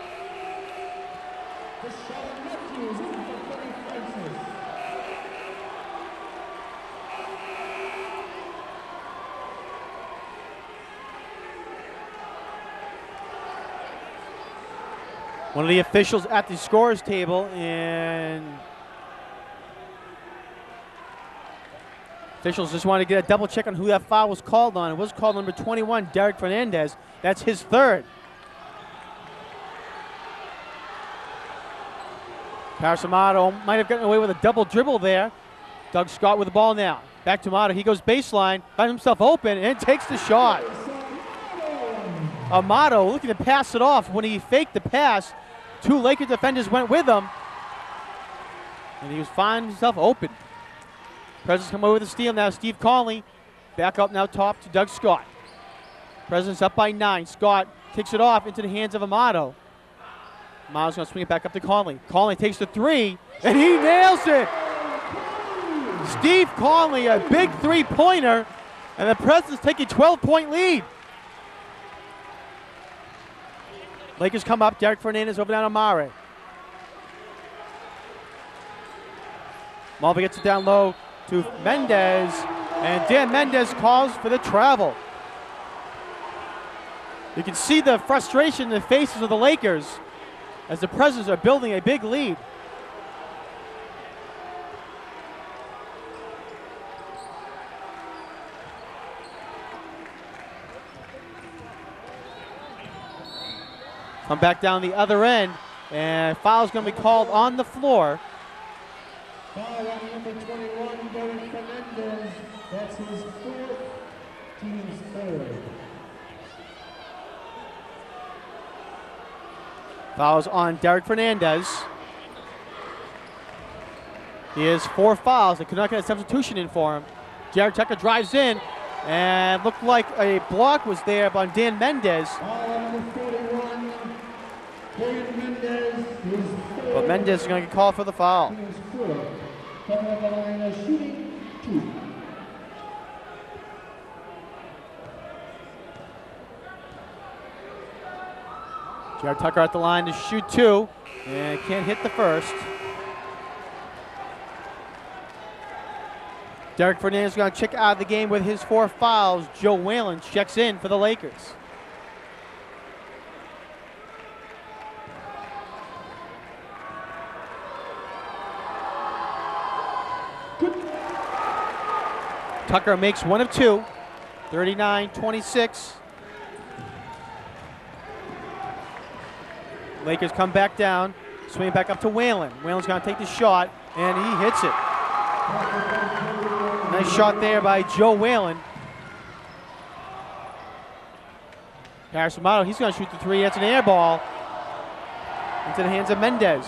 One of the officials at the scorer's table, and officials just wanted to get a double check on who that foul was called on. It was called number 21, Derek Fernandez. That's his third. Paris Amato might have gotten away with a double dribble there. Doug Scott with the ball now. Back to Amato. He goes baseline, finds himself open, and takes the shot. Amato looking to pass it off. When he faked the pass, two Lakers defenders went with him, and he was finding himself open. Presidents come over with the steal now. Steve Conley back up now top to Doug Scott. Presidents up by 9. Scott kicks it off into the hands of Amato. Amato's going to swing it back up to Conley. Conley takes the three, and he nails it. Steve Conley, a big three-pointer, and the Presidents take a 12-point lead. Lakers come up. Derek Fernandez over down to Mare. Mulvey gets it down low to Mendez, and Dan Mendez calls for the travel. You can see the frustration in the faces of the Lakers as the Presidents are building a big lead. Come back down the other end, and foul's going to be called on the floor. Foul on number 21, Derek Fernandez. That's his fourth, team's third. Fouls on Derek Fernandez. He has 4 fouls. They could not get a substitution in for him. Jared Tucker drives in, and looked like a block was there on Dan Mendez. Foul on number 41, Derek Mendez. His third. But Mendez is going to get called for the foul. Team's fourth. Coming up the line, shooting 2. Jared Tucker at the line to shoot 2, and can't hit the first. Derek Fernandez is going to check out of the game with his 4 fouls. Joe Whalen checks in for the Lakers. Tucker makes 1 of 2, 39-26. Lakers come back down, swing back up to Whalen. Whalen's going to take the shot, and he hits it. Nice shot there by Joe Whalen. Paris Amato, he's going to shoot the 3. That's an air ball into the hands of Mendez.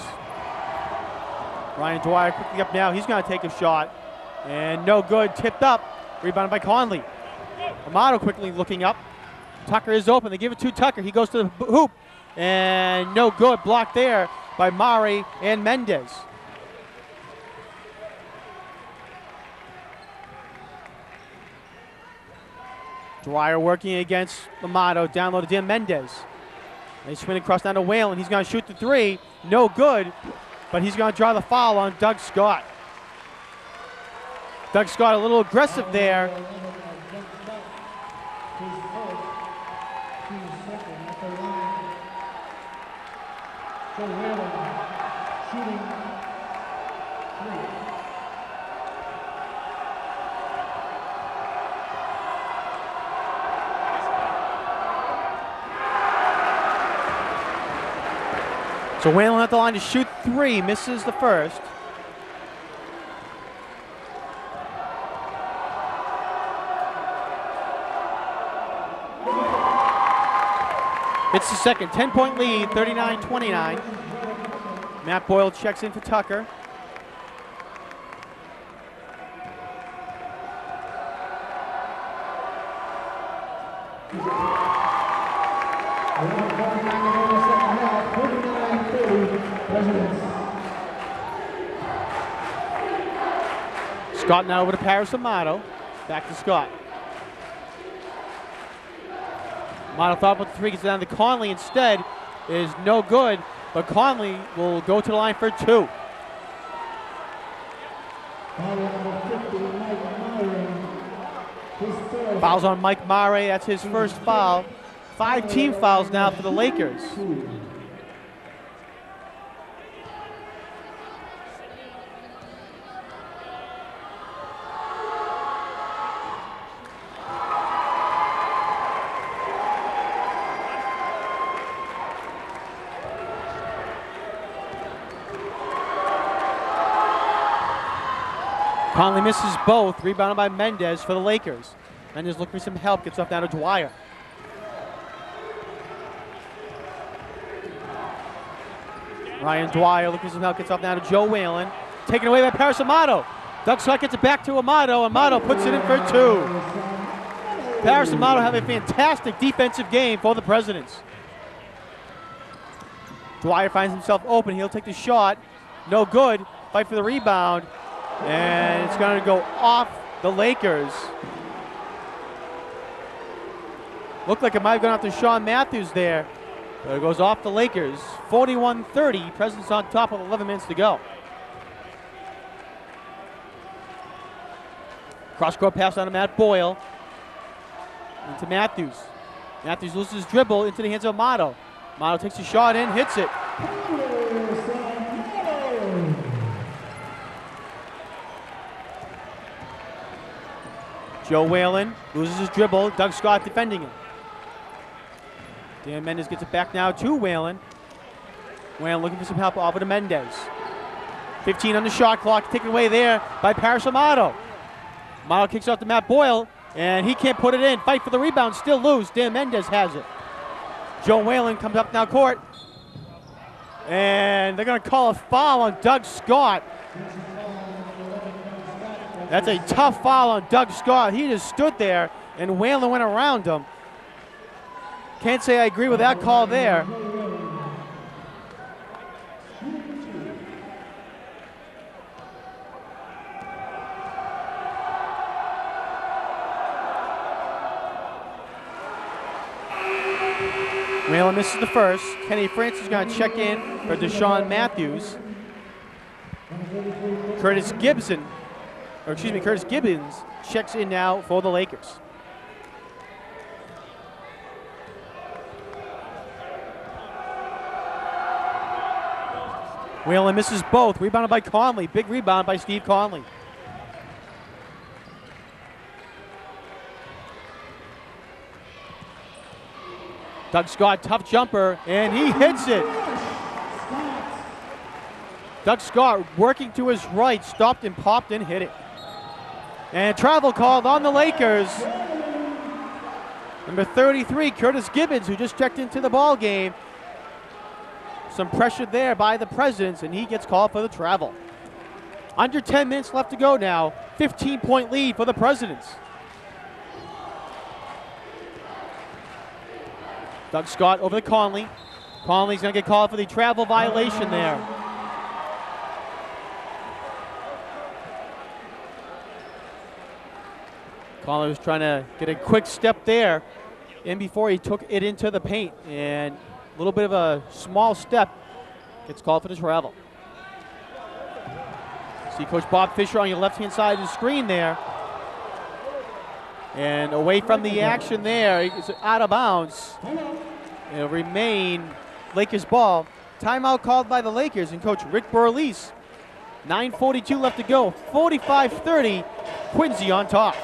Ryan Dwyer quickly up now. He's going to take a shot, and no good. Tipped up, rebounded by Conley. Amato quickly looking up. Tucker is open. They give it to Tucker. He goes to the hoop, and no good. Blocked there by Mare and Mendez. Dwyer working against Amato. Down low to Dan Mendez. They swing across down to Whalen. He's going to shoot the 3. No good, but he's going to draw the foul on Doug Scott. Doug Scott a little aggressive there. So Whalen shooting 3. So Whalen at the line to shoot 3, misses the first. It's the second, 10-point lead, 39-29. Matt Boyle checks in for Tucker. Scott now over to Paris Amato. Back to Scott. Amato thought about the 3, gets down to Conley instead. Is no good, but Conley will go to the line for 2. Fouls on Mike Mare, that's his first foul. 5 team fouls now for the Lakers. Conley misses both, rebounded by Mendez for the Lakers. Mendez looking for some help, gets off now to Dwyer. Ryan Dwyer looking for some help, gets off now to Joe Whalen. Taken away by Paris Amato. Doug Scott gets it back to Amato. Amato puts it in for 2. Paris Amato have a fantastic defensive game for the Presidents. Dwyer finds himself open. He'll take the shot. No good. Fight for the rebound. And it's going to go off the Lakers. Looked like it might have gone off to Sean Matthews there. But it goes off the Lakers. 41-30. Presidents on top with 11 minutes to go. Cross-court pass on to Matt Boyle. Into Matthews. Matthews loses his dribble into the hands of Amato. Amato takes a shot in, hits it. Joe Whalen loses his dribble. Doug Scott defending him. Dan Mendez gets it back now to Whalen. Whalen looking for some help over to Mendez. 15 on the shot clock, taken away there by Paris Amato. Amato kicks off to Matt Boyle, and he can't put it in. Fight for the rebound, still loose. Dan Mendez has it. Joe Whalen comes up now court. And they're going to call a foul on Doug Scott. That's a tough foul on Doug Scott. He just stood there, and Whalen went around him. Can't say I agree with that call there. Whalen misses the first. Kenny Francis is going to check in for Deshaun Matthews. Curtis Gibbons checks in now for the Lakers. Whalen misses both. Rebounded by Conley. Big rebound by Steve Conley. Doug Scott, tough jumper, and he hits it. Doug Scott working to his right, stopped and popped and hit it. And travel called on the Lakers. Number 33, Curtis Gibbons, who just checked into the ball game. Some pressure there by the Presidents, and he gets called for the travel. Under 10 minutes left to go now. 15-point lead for the Presidents. Doug Scott over to Conley. Conley's going to get called for the travel violation there. Conley was trying to get a quick step there in before he took it into the paint. And a little bit of a small step gets called for the travel. See Coach Bob Fisher on your left-hand side of the screen there. And away from the action there, it's out of bounds. It'll remain Lakers ball. Timeout called by the Lakers and Coach Rick Burleese. 9:42 left to go, 45-30, Quincy on top.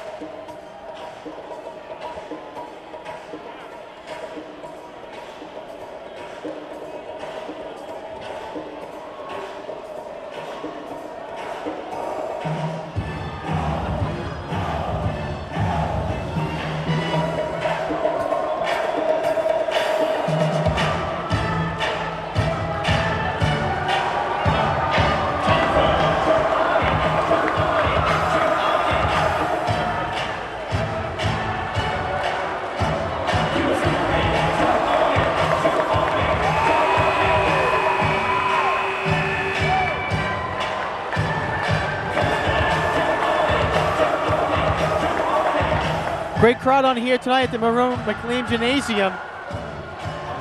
Great crowd on here tonight at the Maroon McLean Gymnasium.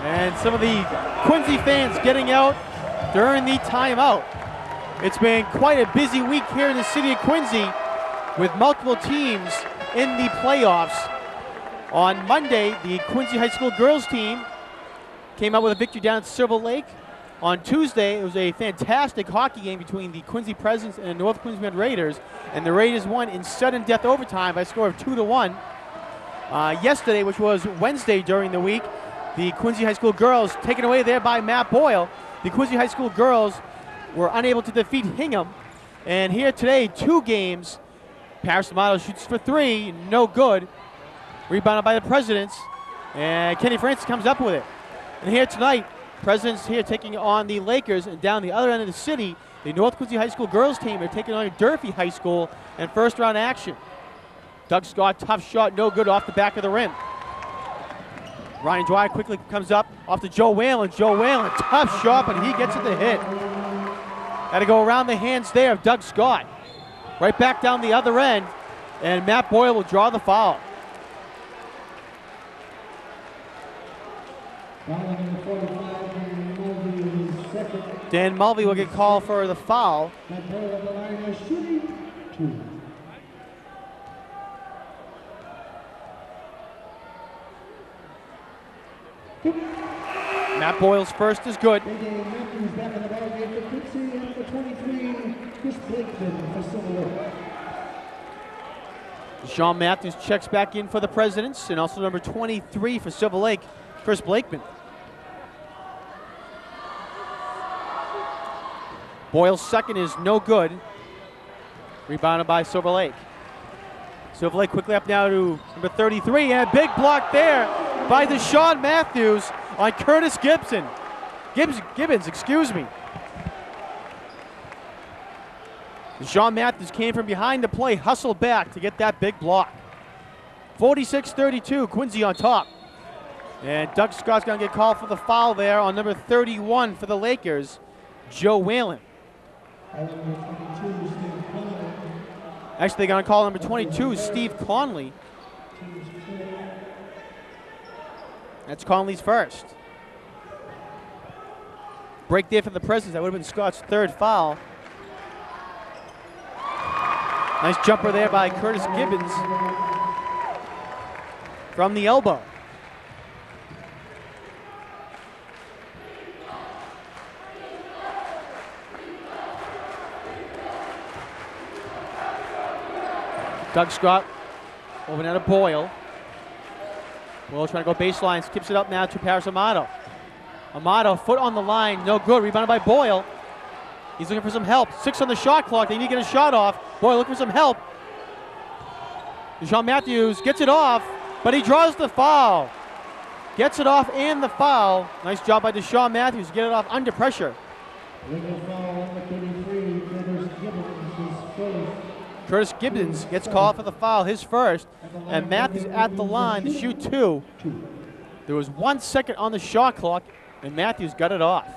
And some of the Quincy fans getting out during the timeout. It's been quite a busy week here in the city of Quincy with multiple teams in the playoffs. On Monday, the Quincy High School girls team came out with a victory down at Silver Lake. On Tuesday, it was a fantastic hockey game between the Quincy Presidents and the North Quincy Red Raiders, and the Raiders won in sudden death overtime by a score of 2-1. Yesterday, which was Wednesday during the week, the Quincy High School girls, taken away there by Matt Boyle. The Quincy High School girls were unable to defeat Hingham. And here today, 2 games. Paris Amato shoots for 3, no good. Rebounded by the Presidents, and Kenny Francis comes up with it. And here tonight, Presidents here taking on the Lakers, and down the other end of the city, the North Quincy High School girls team are taking on Durfee High School in first round action. Doug Scott, tough shot, no good off the back of the rim. Ryan Dwyer quickly comes up off to Joe Whalen. Joe Whalen, tough shot, but he gets it to hit. Got to go around the hands there of Doug Scott. Right back down the other end, and Matt Boyle will draw the foul. Dan Mulvey will get called for the foul. Matt Boyle's first is good. Sean Matthews checks back in for the Presidents, and also number 23 for Silver Lake, Chris Blakeman. Boyle's second is no good. Rebounded by Silver Lake. Silver Lake quickly up now to number 33, and a big block there by Deshaun Matthews on Curtis Gibbons, excuse me. Deshaun Matthews came from behind the play, hustled back to get that big block. 46-32, Quincy on top. And Doug Scott's gonna get called for the foul there on number 31 for the Lakers, Joe Whalen. Actually, they're gonna call number 22, Steve Conley. That's Conley's first. Break there for the Presidents. That would have been Scott's third foul. Nice jumper there by Curtis Gibbons from the elbow. Doug Scott over now to Boyle. Boyle trying to go baseline, skips it up now to Paris Amato. Amato, foot on the line, no good. Rebounded by Boyle. He's looking for some help. 6 on the shot clock. They need to get a shot off. Boyle looking for some help. Deshaun Matthews gets it off, but he draws the foul. Gets it off and the foul. Nice job by Deshaun Matthews to get it off under pressure. Curtis Gibbons gets called for the foul, his first, and Matthews at the line to shoot 2. There was 1 second on the shot clock, and Matthews got it off.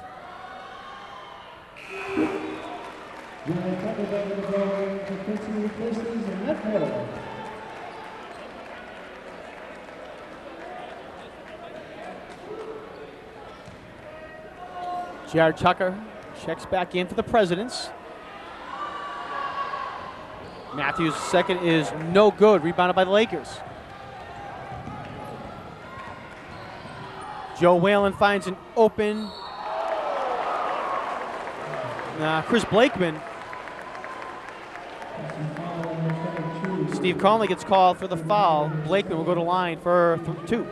Jared Tucker checks back in for the Presidents. Matthews' second is no good, rebounded by the Lakers. Joe Whalen finds an open Chris Blakeman. Steve Conley gets called for the foul. Blakeman will go to line for 2.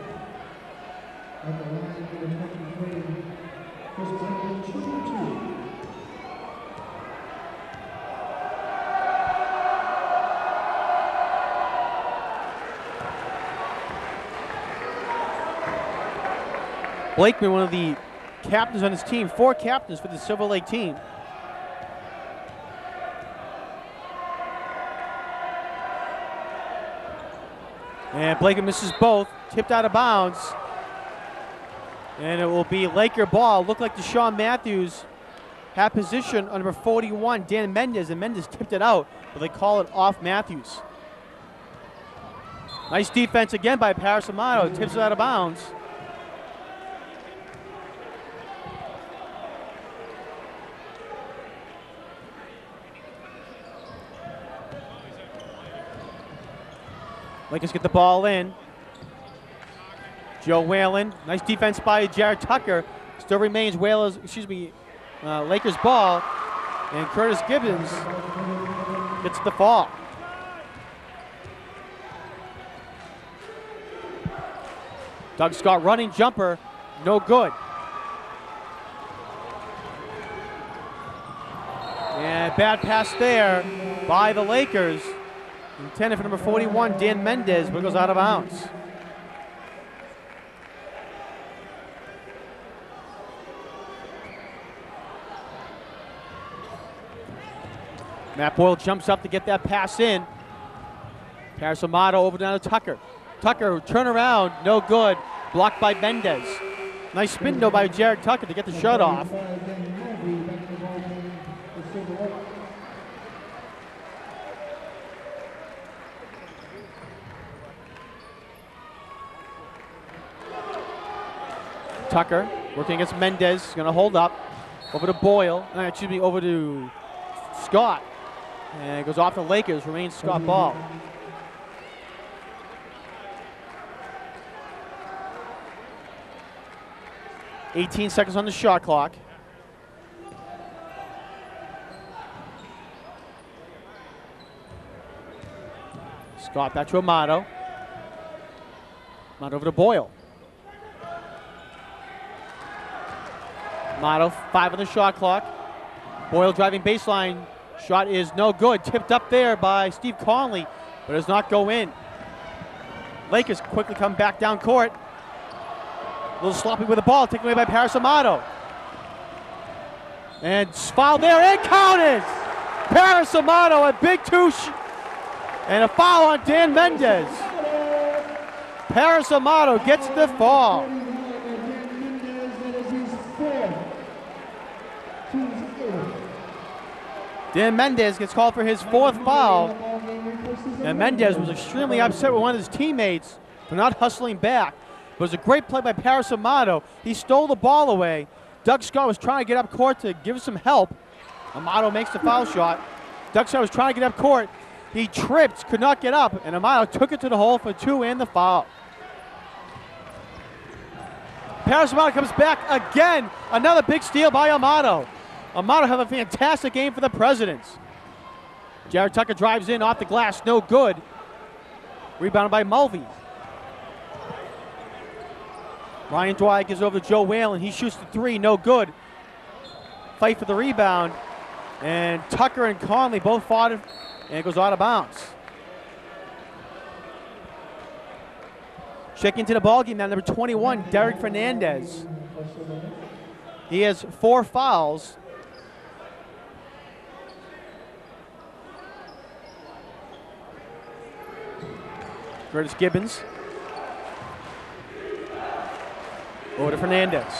Blakeman, one of the captains on his team, 4 captains for the Silver Lake team. And Blakeman misses both, tipped out of bounds. And it will be Laker ball. Looked like Deshaun Matthews had position on number 41, Dan Mendez, and Mendez tipped it out, but they call it off Matthews. Nice defense again by Paris Amato, tips it out of bounds. Lakers get the ball in. Joe Whalen, nice defense by Jared Tucker. Still remains Lakers ball, and Curtis Gibbons gets the fall. Doug Scott running jumper, no good. And bad pass there by the Lakers. Intended for number 41, Dan Mendez, but it goes out of bounds. Matt Boyle jumps up to get that pass in. Paris Amato over down to Tucker. Tucker, turn around, no good. Blocked by Mendez. Nice spin though by Jared Tucker to get the shot off. Tucker working against Mendez, going to hold up. Over to Boyle, over to Scott. And it goes off the Lakers, remains Scott ball. $18 seconds on the shot clock. Scott back to Amato. Amato over to Boyle. Amato, 5 on the shot clock. Boyle driving baseline. Shot is no good. Tipped up there by Steve Conley, but does not go in. Lakers quickly come back down court. A little sloppy with the ball, taken away by Paris Amato. And foul there, and counted! Paris Amato, a big and a foul on Dan Mendez. Paris Amato gets the fall. Dan Mendez gets called for his 4th foul. And Mendez was extremely upset with one of his teammates for not hustling back. It was a great play by Paris Amato. He stole the ball away. Doug Scott was trying to get up court to give some help. Amato makes the foul shot. Doug Scott was trying to get up court. He tripped, could not get up, and Amato took it to the hole for 2 and the foul. Paris Amato comes back again. Another big steal by Amato. Amato have a fantastic game for the Presidents. Jared Tucker drives in off the glass, no good. Rebounded by Mulvey. Ryan Dwyer gives over to Joe Whalen. He shoots the 3, no good. Fight for the rebound. And Tucker and Conley both fought it, and it goes out of bounds. Checking into the ballgame now, number 21, Derek Fernandez. He has 4 fouls. Curtis Gibbons. Over to Fernandez.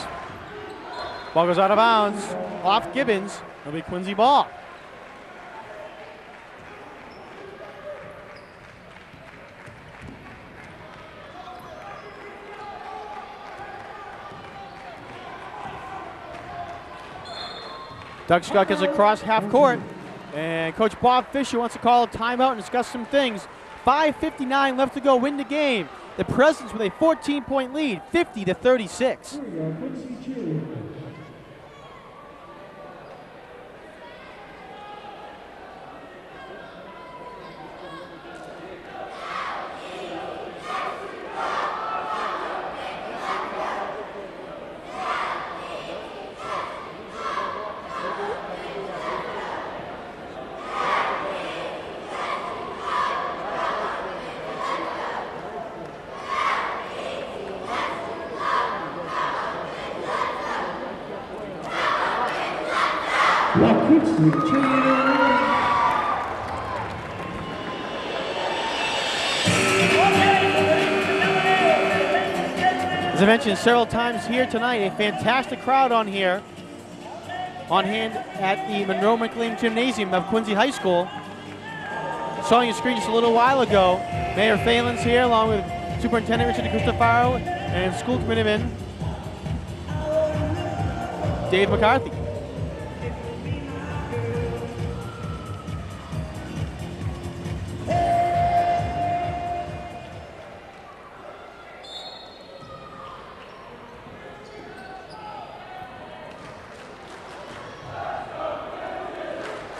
Ball goes out of bounds. Off Gibbons. It'll be Quincy ball. Doug Scott gets across half court. And Coach Bob Fisher wants to call a timeout and discuss some things. 5:59 left to go, win the game. The Presidents with a 14-point lead, 50-36. As I mentioned several times here tonight, a fantastic crowd on hand at the Monroe McLean Gymnasium of Quincy High School. Saw on your screen just a little while ago, Mayor Phelan's here along with Superintendent Richard Cristofaro and School Committeeman Dave McCarthy.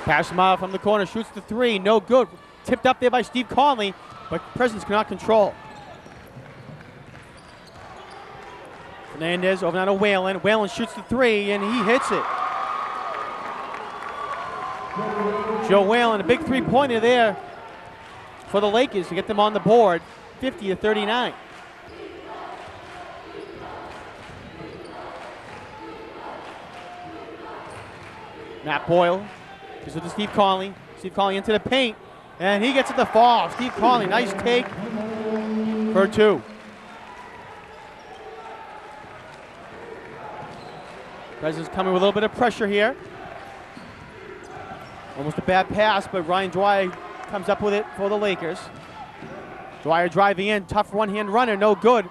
Pass Amato from the corner, shoots the three, no good. Tipped up there by Steve Conley, but Presidents cannot control. Fernandez over now to Whalen. Whalen shoots the three, and he hits it. Joe Whalen, a big three-pointer there for the Lakers to get them on the board, 50-39. Matt Boyle gives it to Steve Conley. Steve Conley into the paint, and he gets it to fall. Steve Conley, nice take for two. Presidents coming with a little bit of pressure here. Almost a bad pass, but Ryan Dwyer comes up with it for the Lakers. Dwyer driving in, tough one-hand runner, no good.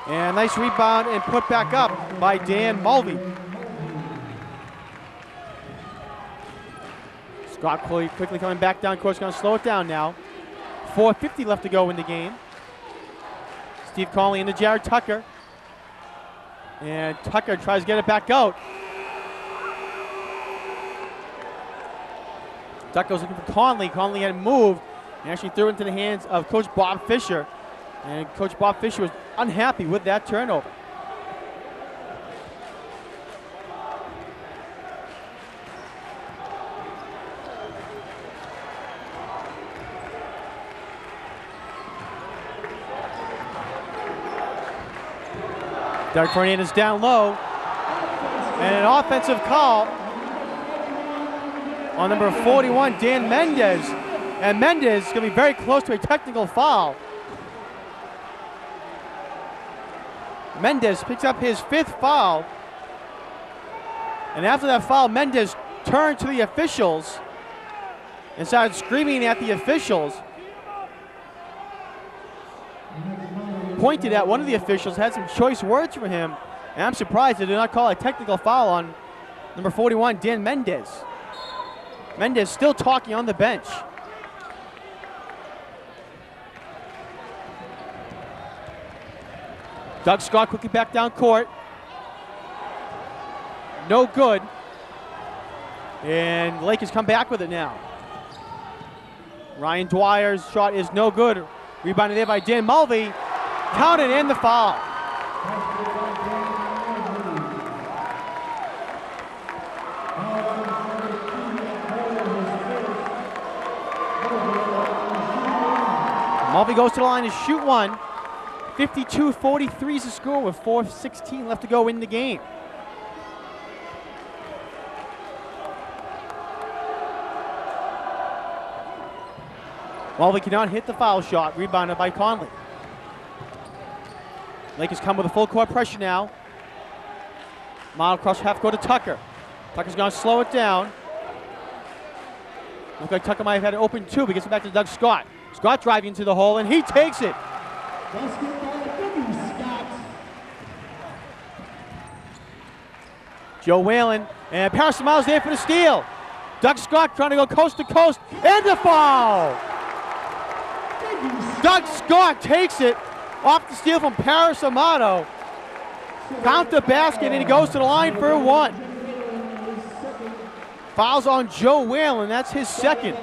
And nice rebound and put back up by Dan Mulvey. Scott quickly coming back down court, going to slow it down now. 4:50 left to go in the game. Steve Conley into Jared Tucker. And Tucker tries to get it back out. Tucker's looking for Conley. Conley had moved and actually threw it into the hands of Coach Bob Fisher. And Coach Bob Fisher was unhappy with that turnover. Doug Fernandez down low. And an offensive call on number 41, Dan Mendez. And Mendez is going to be very close to a technical foul. Mendez picks up his 5th foul. And after that foul, Mendez turned to the officials and started screaming at the officials. Pointed at one of the officials, had some choice words for him, and I'm surprised they did not call a technical foul on number 41, Dan Mendez. Mendez still talking on the bench. Doug Scott quickly back down court. No good. And Lakers come back with it now. Ryan Dwyer's shot is no good. Rebounded there by Dan Mulvey. Counted in the foul. Mulvey goes to the line to shoot one. 52-43 is the score with 4:16 left to go in the game. Mulvey cannot hit the foul shot. Rebounded by Conley. Lakers come with a full court pressure now. Mile across half court to Tucker. Tucker's going to slow it down. Looks like Tucker might have had it open too, but gets it back to Doug Scott. Scott driving into the hole, and he takes it. Joe Whalen, and Paris Miles there for the steal. Doug Scott trying to go coast to coast, and the foul. Doug Scott takes it off the steal from Paris Amato. Count the basket, and he goes to the line for one. Fouls on Joe Whalen, that's his second.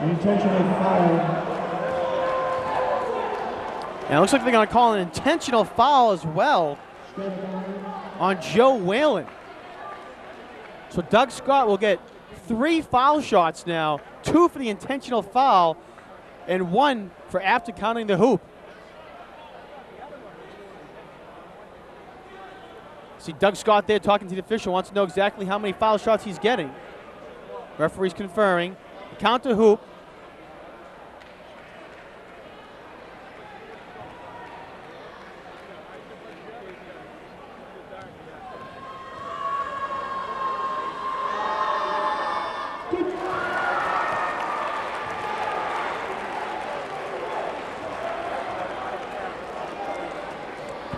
Intentional foul. And it looks like they're going to call an intentional foul as well on Joe Whalen. So Doug Scott will get 3 foul shots now, 2 for the intentional foul, and 1 for after counting the hoop. See Doug Scott there talking to the official, wants to know exactly how many foul shots he's getting. Referee's conferring. Count the hoop.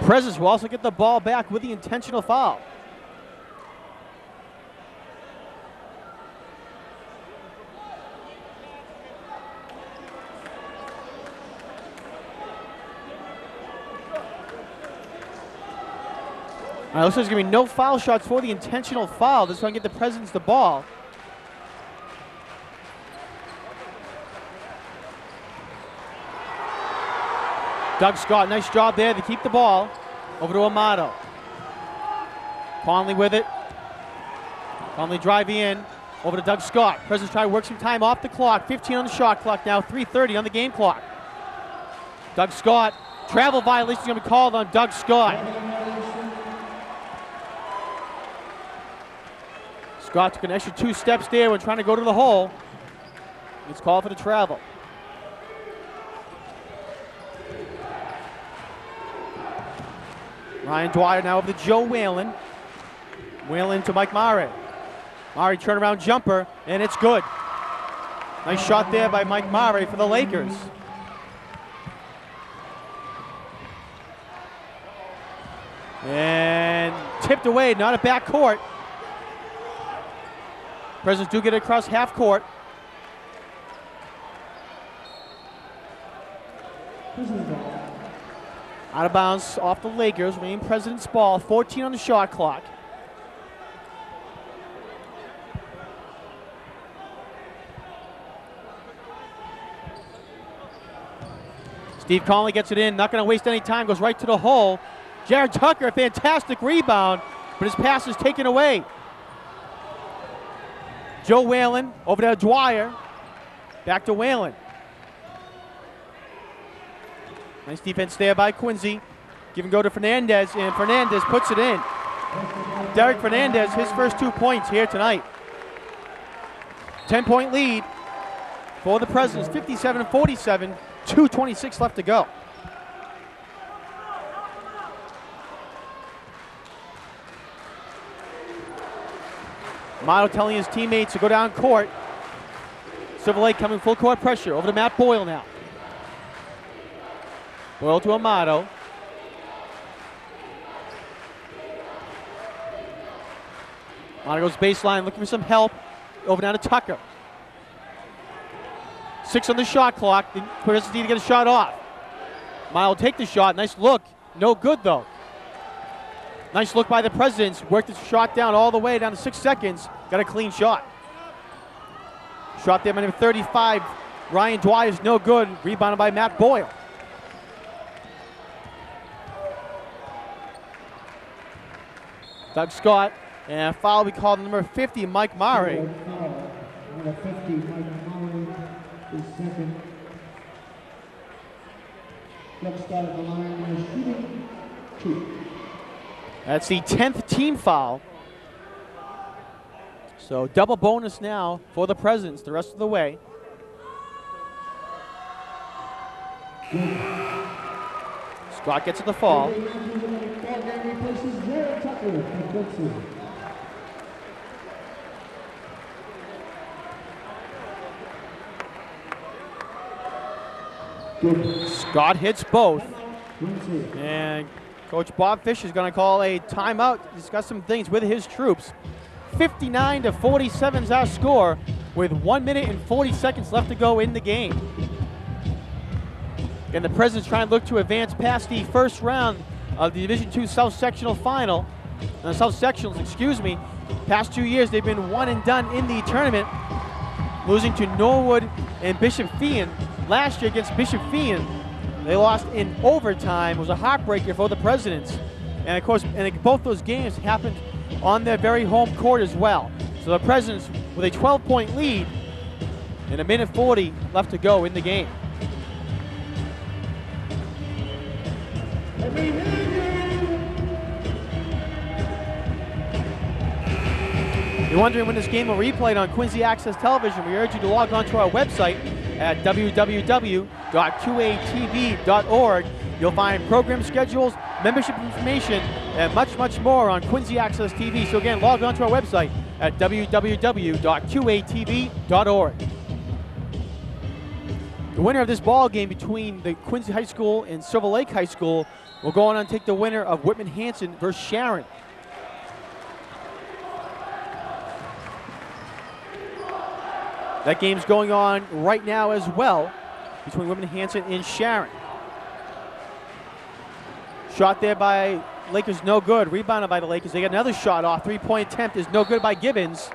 Presidents will also get the ball back with the intentional foul. All right, looks like there's going to be no foul shots for the intentional foul. This is going to get the Presidents the ball. Doug Scott, nice job there to keep the ball. Over to Amato. Conley with it. Conley driving in. Over to Doug Scott. Presidents try to work some time off the clock. 15 on the shot clock now. 3:30 on the game clock. Doug Scott. Travel violation is going to be called on Doug Scott. Scott took an extra 2 steps there when trying to go to the hole. It's called for the travel. Ryan Dwyer now over to Joe Whalen. Whalen to Mike Mare. Mare turnaround jumper, and it's good. Nice shot there by Mike Mare for the Lakers. And tipped away, not a back court. Presidents do get it across half court. Out of bounds off the Lakers, Wayne President's ball, 14 on the shot clock. Steve Conley gets it in, not going to waste any time, goes right to the hole. Jared Tucker, a fantastic rebound, but his pass is taken away. Joe Whalen over to Dwyer, back to Whalen. Nice defense there by Quincy. Give and go to Fernandez, and Fernandez puts it in. Derek Fernandez, his first 2 points here tonight. 10-point lead for the Presidents, 57-47, 2:26 left to go. Amato telling his teammates to go down court. Silver Lake coming full court pressure. Over to Matt Boyle now. Boyle to Amato. Amato goes baseline, looking for some help. Over down to Tucker. 6 on the shot clock. The Presidents need to get a shot off. Amato will take the shot. Nice look. No good though. Nice look by the Presidents. Worked the shot down all the way down to 6 seconds. Got a clean shot. Shot there by number 35. Ryan Dwyer is no good. Rebounded by Matt Boyle. Doug Scott, and a foul we called number 50, Mike Mare. Number 50, Mike Mare is second. Doug Scott at the line is shooting 2. That's the 10th team foul. So double bonus now for the Presidents the rest of the way. Scott gets to the fall. Scott hits both. And Coach Bob Fisher is going to call a timeout to discuss some things with his troops. 59-47 is our score with 1 minute and 40 seconds left to go in the game. And the Presidents trying to look to advance past the first round of the Division II South Sectional Final. South Sectionals, excuse me. Past 2 years, they've been one and done in the tournament, losing to Norwood and Bishop Feehan. Last year against Bishop Feehan, they lost in overtime. It was a heartbreaker for the Presidents. And of course, both those games happened on their very home court as well. So the Presidents with a 12-point lead and a minute 40 left to go in the game. You're wondering when this game will replay on Quincy Access Television. We urge you to log on to our website at www.qatv.org. You'll find program schedules, membership information, and much, much more on Quincy Access TV. So again, log on to our website at www.qatv.org. The winner of this ball game between the Quincy High School and Silver Lake High School will go on and take the winner of Whitman-Hanson versus Sharon. That game's going on right now as well between Whitman-Hanson and Sharon. Shot there by Lakers, no good. Rebounded by the Lakers. They got another shot off. Three-point attempt is no good by Gibbons.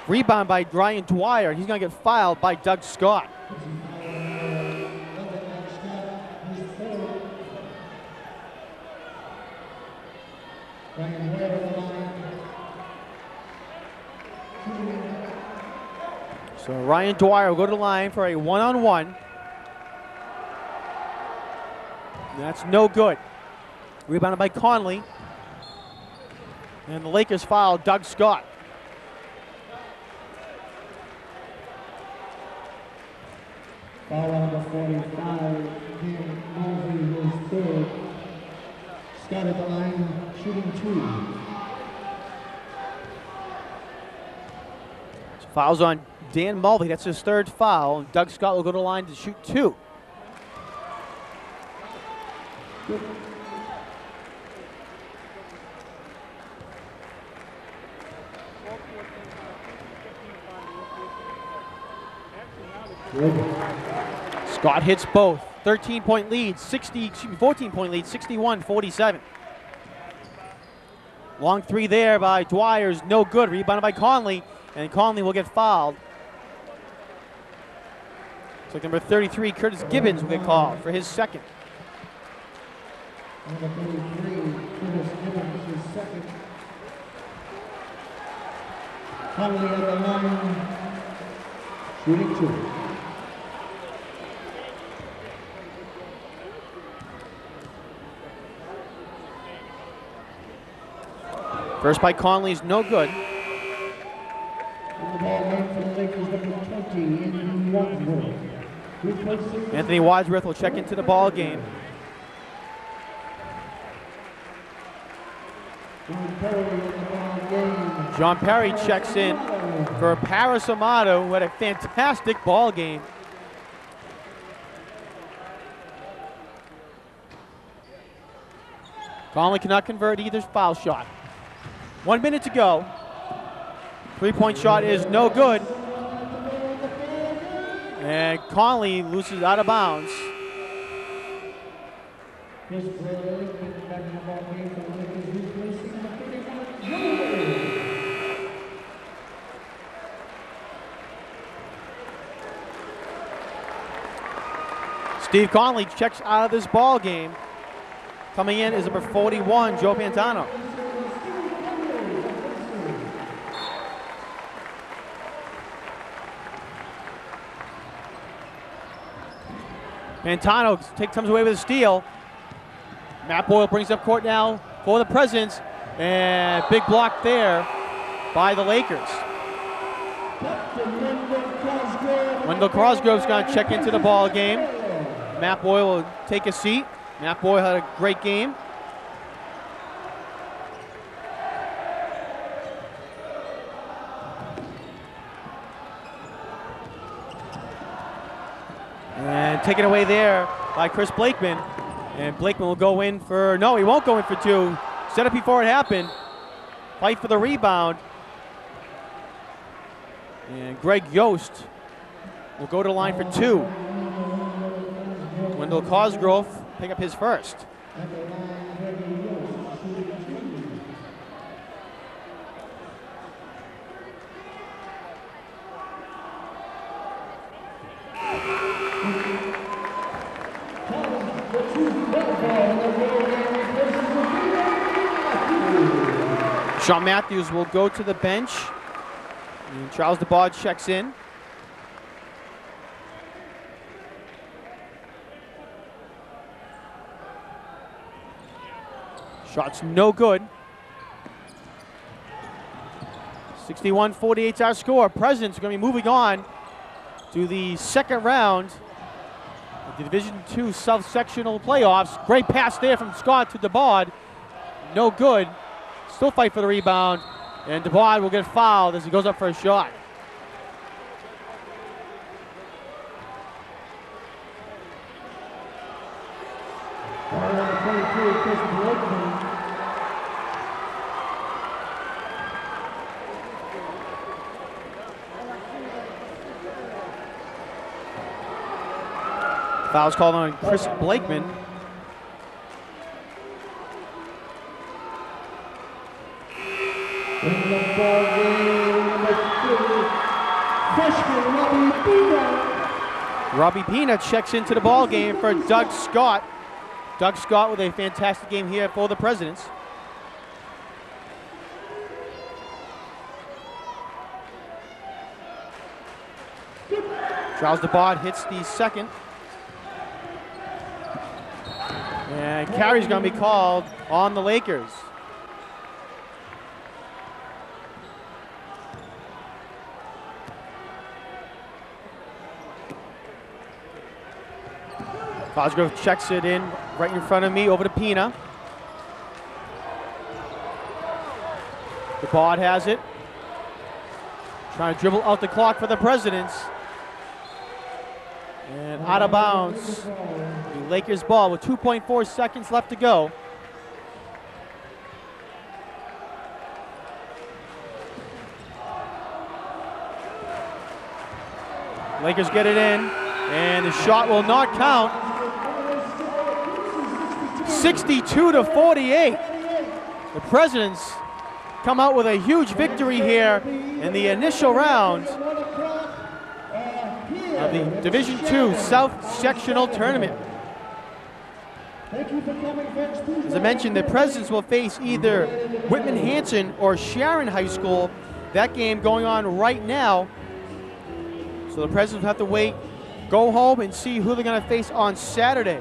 Rebound by Ryan Dwyer. He's going to get fouled by Doug Scott. So Ryan Dwyer will go to the line for a one-on-one. That's no good. Rebounded by Conley. And the Lakers foul Doug Scott. Foul number 45, Cam Mosley, his third. Scott at the line, shooting 2. So fouls on Dan Mulvey. That's his third foul. Doug Scott will go to the line to shoot 2. Good. Scott hits both. 13-point lead, 14-point lead, 61-47. Long three there by Dwyer's no good. Rebounded by Conley, and Conley will get fouled. Looks like number 33, Curtis Gibbons, will get called for his second. Number 33, Curtis Gibbons, his second. Conley at the line, shooting 2. First by Conley is no good. And the ball game for the Lakers, number 20, in Wadsworth. Anthony Wadsworth will check into the ball game. John Perry checks in for Paris Amato, who had a fantastic ball game. Conley cannot convert either foul shot. 1 minute to go. Three-point shot is no good. And Conley loses out of bounds. Steve Conley checks out of this ball game. Coming in is number 41, Joe Pantano. Pantano comes away with a steal. Matt Boyle brings up court now for the Presidents. And big block there by the Lakers. Wendell Cosgrove's going to check into the ball game. Matt Boyle will take a seat. Matt Boyle had a great game. And taken away there by Chris Blakeman. And Blakeman will go in for, no, he won't go in for 2. Set it before it happened. Fight for the rebound. And Greg Yost will go to the line for 2. Wendell Cosgrove pick up his first. Sean Matthews will go to the bench. And Charles DeBod checks in. Shot's no good. 61-48 is our score. Presidents are going to be moving on to the second round of the Division II South Sectional Playoffs. Great pass there from Scott to DeBod. No good. Still fight for the rebound. And DeBod will get fouled as he goes up for a shot. Foul's called on Chris Blakeman. In the ball game, number 30, freshman Robbie Pina. Robbie Pina checks into the ball game for Doug Scott. Doug Scott with a fantastic game here for the Presidents. Charles DeBod hits the second. And carry's going to be called on the Lakers. Cosgrove checks it in right in front of me over to Pina. DeBod has it. Trying to dribble out the clock for the Presidents. And out of bounds. The Lakers ball with 2.4 seconds left to go. Lakers get it in, and the shot will not count. 62-48. The Presidents come out with a huge victory here in the initial round of the Division II South Sectional Tournament. As I mentioned, the Presidents will face either Whitman Hanson or Sharon High School. That game going on right now. So the Presidents will have to wait, go home, and see who they're going to face on Saturday.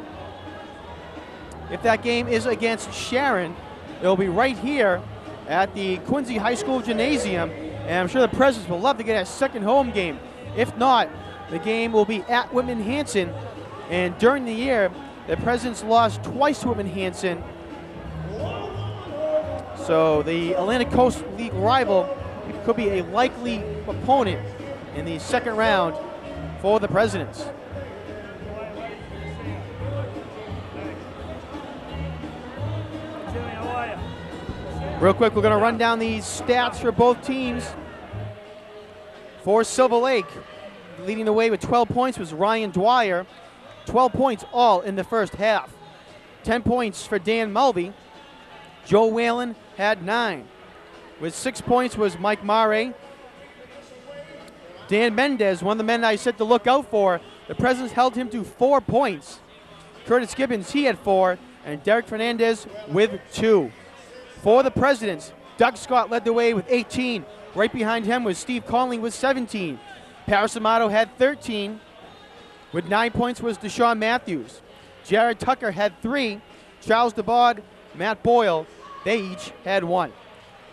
If that game is against Sharon, it'll be right here at the Quincy High School Gymnasium. And I'm sure the Presidents will love to get a second home game. If not, the game will be at Whitman Hanson. And during the year, the Presidents lost twice to Whitman Hanson. So the Atlantic Coast League rival could be a likely opponent in the second round for the Presidents. Real quick, we're going to run down these stats for both teams. For Silver Lake, leading the way with 12 points was Ryan Dwyer. 12 points all in the first half. 10 points for Dan Mulvey. Joe Whalen had 9. With 6 points was Mike Mare. Dan Mendez, one of the men I said to look out for. The Presidents held him to 4 points. Curtis Gibbons, he had 4. And Derek Fernandez with 2. For the Presidents, Doug Scott led the way with 18. Right behind him was Steve Conley with 17. Paris Amato had 13. With 9 points was Deshaun Matthews. Jared Tucker had 3. Charles DeBod, Matt Boyle, they each had 1.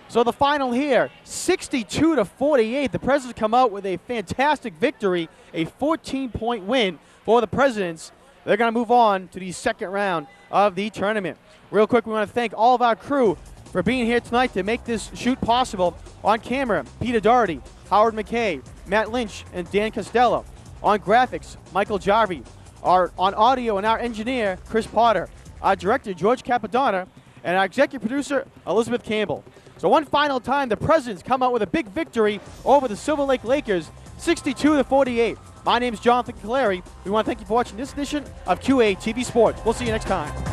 So the final here, 62-48. The Presidents come out with a fantastic victory, a 14-point win for the Presidents. They're going to move on to the second round of the tournament. Real quick, we want to thank all of our crew for being here tonight to make this shoot possible. On camera, Peter Doherty, Howard McKay, Matt Lynch, and Dan Costello. On graphics, Michael Jarvie. On audio and our engineer, Chris Potter. Our director, George Capadonna. And our executive producer, Elizabeth Campbell. So one final time, the Presidents come out with a big victory over the Silver Lake Lakers, 62-48. My name is Jonathan Calleri. We want to thank you for watching this edition of QA TV Sports. We'll see you next time.